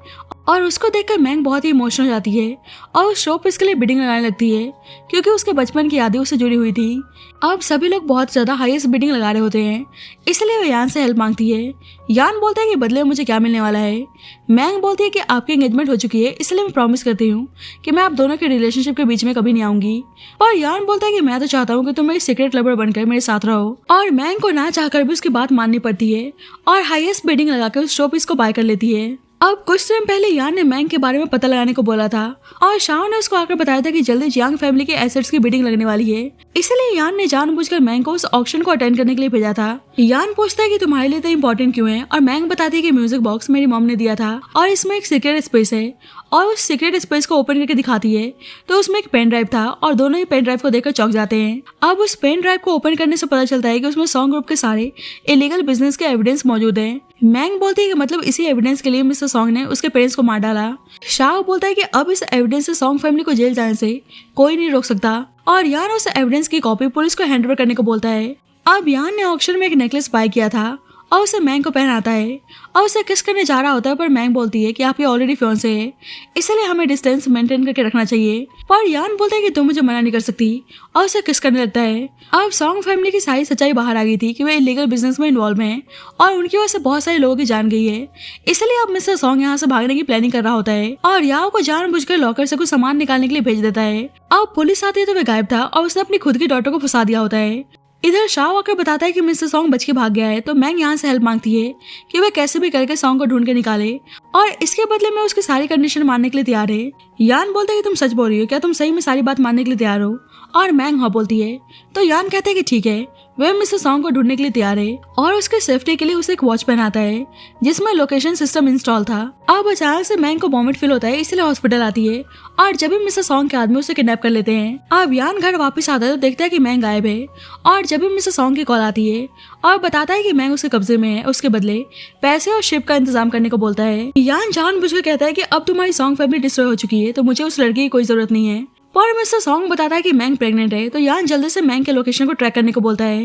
और उसको देखकर मैंग बहुत ही इमोशनल हो जाती है और उस शो पीस के लिए बिडिंग लगाने लगती है क्योंकि उसके बचपन की यादें उससे जुड़ी हुई थी। अब सभी लोग बहुत ज्यादा हाईएस्ट बिडिंग लगा रहे होते हैं इसलिए वो यान से हेल्प मांगती है। यान बोलता है कि बदले में मुझे क्या मिलने वाला है। मैंग बोलती है कि आपकी एंगेजमेंट हो चुकी है इसलिए मैं प्रॉमिस करती हूँ कि मैं आप दोनों के रिलेशनशिप के बीच में कभी नहीं आऊंगी। और यान बोलता है कि मैं तो चाहता हूँ कि तुम मेरी सीक्रेट लवर बनकर मेरे साथ रहो और मैंग को ना चाहकर भी उसकी बात माननी पड़ती है और हाईएस्ट बिडिंग लगाकर उस शो पीस को बाय कर लेती है। अब कुछ टाइम पहले यान ने मैंग के बारे में पता लगाने को बोला था और शाओ ने उसको आकर बताया था कि जल्दी जियांग फैमिली के एसेट्स की बिडिंग लगने वाली है, इसलिए यान ने जानबूझकर मैंग को उस ऑक्शन को अटेंड करने के लिए भेजा था। यान पूछता है कि तुम्हारे लिए तो इम्पोर्टेंट क्यों है और मैंग बताती है कि म्यूजिक बॉक्स मेरी मॉम ने दिया था और इसमें एक सीक्रेट स्पेस है और उस सीक्रेट स्पेस को ओपन करके दिखाती है तो उसमें एक पेन ड्राइव था और दोनों ही पेन ड्राइव को देखकर चौंक जाते हैं। अब उस पेन ड्राइव को ओपन करने से पता चलता है कि उसमें सॉन्ग ग्रुप के सारे इलीगल बिजनेस के एविडेंस मौजूद हैं। मैंग बोलती है कि मतलब इसी एविडेंस के लिए मिस्टर सॉन्ग ने उसके पेरेंट्स को मार डाला। शाह बोलता है कि अब इस एविडेंस से सॉन्ग फैमिली को जेल जाने से कोई नहीं रोक सकता और यान उस एविडेंस की कॉपी पुलिस को हैंड ओवर करने को बोलता है। अब यान ने ऑक्शन में एक नेकलेस बाय किया था और उसे मैंग को पहनाता है और उसे किस करने जा रहा होता है पर मैंग बोलती है कि आपकी ऑलरेडी फियांसे है इसलिए हमें डिस्टेंस मेंटेन करके रखना चाहिए। पर यान बोलता है कि तुम मुझे मना नहीं कर सकती और उसे किस करने लगता है। अब सॉन्ग फैमिली की सारी सच्चाई बाहर आ गई थी कि वे इलीगल बिजनेस में इन्वॉल्व हैं और उनकी वजह से बहुत सारे लोगों की जान गई है, इसलिए अब मिस्टर सॉन्ग यहाँ से भागने की प्लानिंग कर रहा होता है और याओ को जानबूझकर लॉकर से कुछ सामान निकालने के लिए भेज देता है। अब पुलिस आती है तो वे गायब था और उसने अपनी खुद की डॉटर को फंसा दिया होता है। इधर शाह आकर बताता है कि मिस्टर सॉन्ग बच के भाग गया है तो मैंग यहाँ से हेल्प मांगती है कि वह कैसे भी करके सॉन्ग को ढूंढ के निकाले और इसके बदले में उसकी सारी कंडीशन मानने के लिए तैयार है। यान बोलता है कि तुम सच बोल रही हो, क्या तुम सही में सारी बात मानने के लिए तैयार हो? और मैंग हाँ बोलती है तो यान कहता है कि ठीक है। वह मिस्टर सॉन्ग को ढूंढने के लिए तैयार है और उसके सेफ्टी के लिए उसे एक वॉच पहनाता है जिसमें लोकेशन सिस्टम इंस्टॉल था। अब अचानक से मैंग को वॉमिट फील होता है इसलिए हॉस्पिटल आती है और जब भी मिस्टर सॉन्ग के आदमी उसे किडनैप कर लेते हैं। अब यान घर वापस आता है तो देखता है कि मैंग गायब है और जब भी मिस्टर सॉन्ग की कॉल आती है और बताता है कि मैंग उसके कब्जे में है, उसके बदले पैसे और शिप का इंतजाम करने को बोलता है। यान जानबूझकर कहता है कि अब तुम्हारी सॉन्ग फैमिली डिस्ट्रॉय हो चुकी है तो मुझे उस लड़की की कोई जरूरत नहीं है। पर मिस्टर सॉन्ग बताता है कि मैंग प्रेग्नेंट है तो यान जल्दी से मैंग के लोकेशन को ट्रैक करने को बोलता है।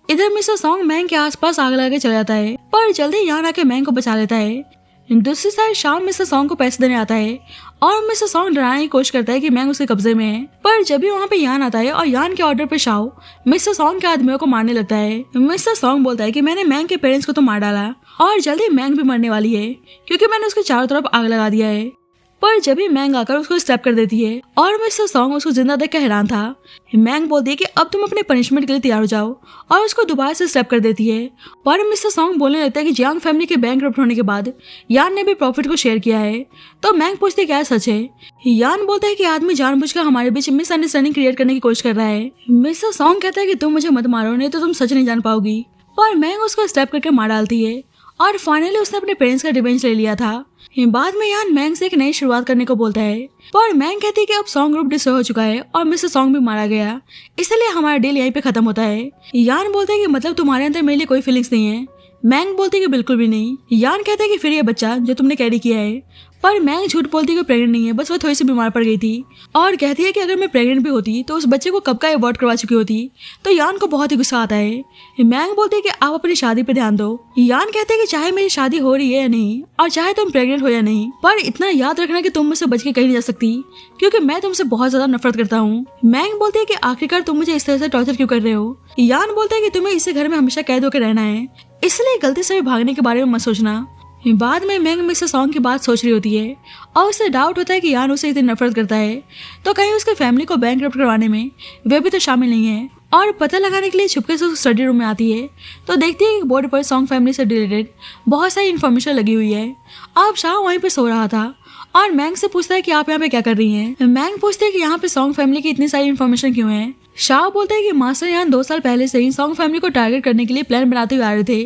इधर मिस्टर सॉन्ग मैंग के आसपास आग लगा के चला जाता है पर जल्दी यान आके मैंग को बचा लेता है। दूसरी साइड शाम मिस्टर सॉन्ग को पैसे देने आता है और मिस्टर सॉन्ग डराने की कोशिश करता है कि मैंग उसके कब्जे में है। पर जब भी वहाँ पे यान आता है और यान के ऑर्डर पे शाओ मिस्टर सॉन्ग के आदमियों को मारने लगता है। मिस्टर सॉन्ग बोलता है कि मैंने मैंग के पेरेंट्स को तो मार डाला और जल्दी मैंग भी मरने वाली है क्योंकि मैंने उसके चारों तरफ आग लगा दिया है। पर जब भी मैंग आकर उसको स्टैप कर देती है और मिस्टर सॉन्ग उसको जिंदा देख कर हैरान था। मैंग बोलती है कि अब तुम अपने पनिशमेंट के लिए तैयार हो जाओ और उसको दोबारा से स्टैप कर देती है। पर मिस्टर सॉन्ग बोलने लगता है कि जियांग फैमिली के बैंकरप्ट होने के बाद यान ने भी प्रॉफिट को शेयर किया है। तो मैंग पूछती है क्या सच है। यान बोलता है कि आदमी जानबूझकर हमारे बीच मिसअंडरस्टैंडिंग क्रिएट करने की कोशिश कर रहा है। मिस्टर सॉन्ग कहता है कि तुम मुझे मत मारो, नहीं तो तुम सच नहीं जान पाओगी। पर मैंग उसको स्टैप करके मार डालती है और फाइनली उसने अपने पेरेंट्स का रिवेंज ले लिया था। बाद में यान मैंग से एक नई शुरुआत करने को बोलता है, पर मैंग कहती है कि अब सॉन्ग ग्रुप डिस्ट्रॉय हो चुका है और मिस्टर सॉन्ग भी मारा गया, इसलिए हमारा डील यहीं पे खत्म होता है। यान बोलता है कि मतलब तुम्हारे अंदर मेरे लिए कोई फीलिंग्स नहीं है। मैंग बोलती है कि बिल्कुल भी नहीं। यान कहता है कि फिर ये बच्चा जो तुमने कैरी किया है। पर मैंग झूठ बोलती है कि प्रेग्नेंट नहीं है, बस वो थोड़ी सी बीमार पड़ गई थी और कहती है कि अगर मैं प्रेग्नेंट भी होती तो उस बच्चे को कब का अबॉर्ट करवा चुकी होती। तो यान को बहुत ही गुस्सा आता है। मैंग बोलती है कि आप अपनी शादी पे ध्यान दो। यान कहते हैं कि चाहे मेरी शादी हो रही है या नहीं और चाहे तुम प्रेग्नेंट हो या नहीं, पर इतना याद रखना कि तुम मुझसे बच के कहीं नहीं जा सकती, क्योंकि मैं तुमसे बहुत ज्यादा नफरत करता हूँ। मैंग बोलती है कि आखिरकार तुम मुझे इस तरह से टॉर्चर क्यों कर रहे हो। यान बोलता है कि तुम्हें इस घर में हमेशा कैद होकर रहना है, इसलिए गलती से भी भागने के बारे में मत सोचना। बाद में मैंग मिस्टर सॉन्ग की बात सोच रही होती है और उसे डाउट होता है कि यान उसे इतनी नफरत करता है तो कहीं उसके फैमिली को बैंकरप्ट करवाने में वे भी तो शामिल नहीं है। और पता लगाने के लिए छुपके से स्टडी रूम में आती है तो देखती है कि बोर्ड पर सॉन्ग फैमिली से रिलेटेड बहुत सारी इन्फॉर्मेशन लगी हुई है। अब शाह वहीं पे सो रहा था और मैंग से पूछता है कि आप यहाँ पे क्या कर रही हैं। मैंग पूछती है कि यहाँ पे सॉन्ग फैमिली की इतनी सारी इन्फॉर्मेशन क्यों है। शाह बोलता है कि मास्टर यान 2 साल पहले से ही सॉन्ग फैमिली को टारगेट करने के लिए प्लान बनाते हुए आ रहे थे।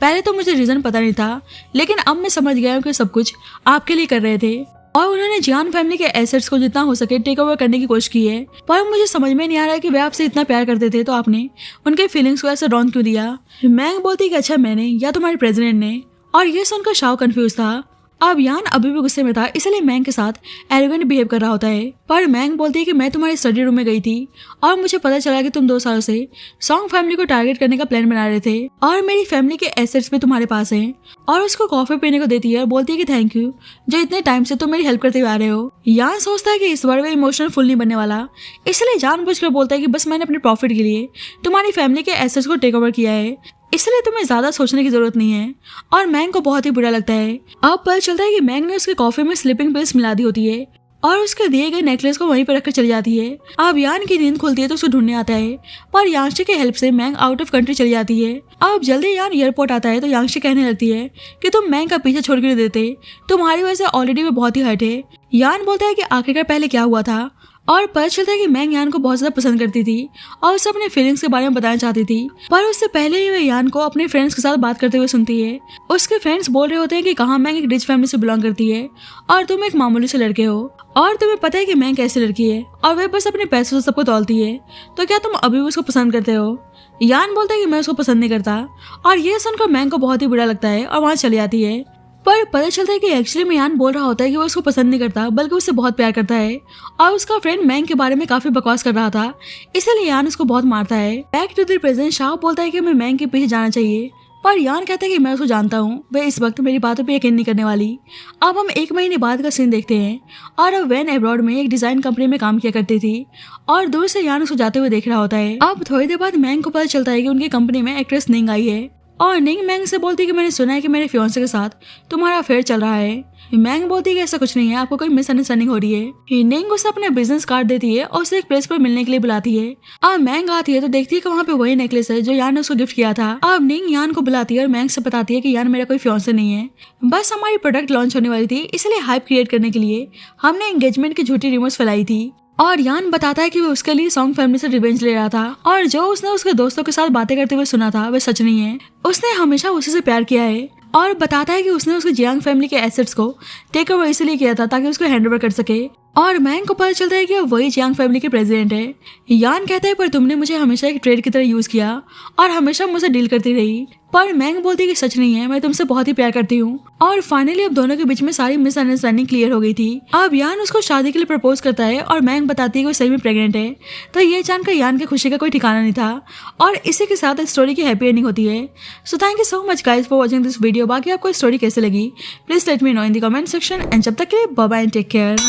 पहले तो मुझे रीजन पता नहीं था, लेकिन अब मैं समझ गया हूँ कि सब कुछ आपके लिए कर रहे थे और उन्होंने जियान फैमिली के एसेट्स को जितना हो सके टेक ओवर करने की कोशिश की है। पर मुझे समझ में नहीं आ रहा है कि वे आपसे इतना प्यार करते थे तो आपने उनके फीलिंग्स को ऐसे रॉन्ग क्यों दिया। मैंग बोलती है कि अच्छा मैंने या तुम्हारे प्रेसिडेंट ने, और ये सुनकर शाह कंफ्यूज था। अब यान अभी भी गुस्से में था, इसलिए मैंग के साथ एरोगेंट बिहेव कर रहा होता है। पर मैंग बोलती है कि मैं तुम्हारे स्टडी रूम में गई थी और मुझे पता चला कि तुम 2 सालों से सॉन्ग फैमिली को टारगेट करने का प्लान बना रहे थे और मेरी फैमिली के एसेट्स भी तुम्हारे पास हैं। और उसको कॉफी पीने को देती है और बोलती है कि थैंक यू जो इतने टाइम से तुम मेरी हेल्प करते हुए आ रहे हो। यान सोचता है कि इस बार वे इमोशनल फुल नहीं बनने वाला, इसलिए जानबूझकर बोलता है कि बस मैंने अपने प्रॉफिट के लिए तुम्हारी फैमिली के एसेट्स को टेक ओवर किया है, इसलिए तुम्हें ज्यादा सोचने की जरूरत नहीं है। और मैंग को बहुत ही बुरा लगता है। अब पता चलता है कि मैंग ने उसके कॉफी में स्लीपिंग पिल्स मिला दी होती है और उसके दिए गए नेकलेस को वहीं पर रखकर चली जाती है। अब यान की नींद खुलती है तो उसको ढूंढने आता है, पर यांगशी के हेल्प से मैंग आउट ऑफ कंट्री चली जाती है। अब जल्दी यान एयरपोर्ट आता है तो यांगशी कहने लगती है कि तुम मैंग का पीछे छोड़ कर देते, तुम्हारी वजह से ऑलरेडी वो बहुत ही हर्ट है। यान बोलता है कि आखिरकार पहले क्या हुआ था और पता चलता है कि मैंग यान को बहुत ज्यादा पसंद करती थी और उसे अपने फीलिंग्स के बारे में बताना चाहती थी। पर उससे पहले ही वह यान को अपने फ्रेंड्स के साथ बात करते हुए सुनती है। उसके फ्रेंड्स बोल रहे होते हैं कि कहाँ मैंग एक रिच फैमिली से बिलोंग करती है और तुम एक मामूली से लड़के हो और तुम्हें पता है कि मैंग कैसी लड़की है और वह बस अपने पैसों से सबको तौलती है, तो क्या तुम अभी भी उसको पसंद करते हो। यान बोलता है कि मैं उसको पसंद नहीं करता और ये सुनकर मैंग को बहुत ही बुरा लगता है और वहाँ चली आती है। पर पता चलता है कि एक्चुअली में यान बोल रहा होता है कि वो उसको पसंद नहीं करता बल्कि उससे बहुत प्यार करता है और उसका फ्रेंड मैंग के बारे में काफी बकवास कर रहा था, इसलिए यान उसको बहुत मारता है। Back to the present Shah बोलता है कि हमें मैंग के पीछे जाना चाहिए, पर यान कहता है कि मैं उसको जानता हूँ, वह इस वक्त मेरी बातों पे यकीन नहीं करने वाली। अब हम 1 महीने बाद का सीन देखते हैं और अब वैन अब्रॉड में एक डिजाइन कंपनी में काम किया करती थी और दूर से यान उसको जाते हुए देख रहा होता है। अब थोड़ी देर बाद मैंग को पता चलता है कि उनकी कंपनी में एक्ट्रेस निंग आई है और निंग मैंग से बोलती है कि मैंने सुना है कि मेरे फियांसे के साथ तुम्हारा अफेयर चल रहा है। मैंग बोलती है कि ऐसा कुछ नहीं है, आपको कोई मिसअंडरस्टैंडिंग हो रही है। निंग उसे अपना बिजनेस कार्ड देती है और उसे एक प्लेस पर मिलने के लिए बुलाती है। अब मैंग आती है तो देखती है कि वहाँ पे वही नेकलेस है जो यान ने उसको गिफ्ट किया था। अब निंग यान को बुलाती है और मैंग से बताती है कि यान मेरा कोई फियांसे नहीं है, बस हमारी प्रोडक्ट लॉन्च होने वाली थी, इसलिए हाइप क्रिएट करने के लिए हमने एंगेजमेंट की झूठी रिमोर्स फैलाई थी। और यान बताता है कि वो उसके लिए सॉन्ग फैमिली से रिवेंज ले रहा था और जो उसने उसके दोस्तों के साथ बातें करते हुए सुना था वह सच नहीं है, उसने हमेशा उसी से प्यार किया है। और बताता है कि उसने उसके जियांग फैमिली के एसेट्स को टेक ओवर इसलिए किया था ताकि उसको हैंड ओवर कर सके। और मैंग को पता चलता है कि वो वही जियांग फैमिली के प्रेसिडेंट है। यान कहता है पर तुमने मुझे हमेशा एक ट्रेड की तरह यूज किया और हमेशा मुझसे डील करती रही। पर मैंग बोलती है कि सच नहीं है, मैं तुमसे बहुत ही प्यार करती हूँ। और फाइनली अब दोनों के बीच में सारी मिसअंडरस्टैंडिंग क्लियर हो गई थी। अब यान उसको शादी के लिए प्रपोज करता है और मैंग बताती है कि वो सही में प्रेग्नेंट है। तो ये जानकर यान की खुशी का कोई ठिकाना नहीं था और इसी के साथ स्टोरी की हैप्पी एंडिंग होती है। So thank you so much guys for watching this video. बाकी आपको स्टोरी कैसे लगी please let me know in the comment section and जब तक के लिए bye bye and take care.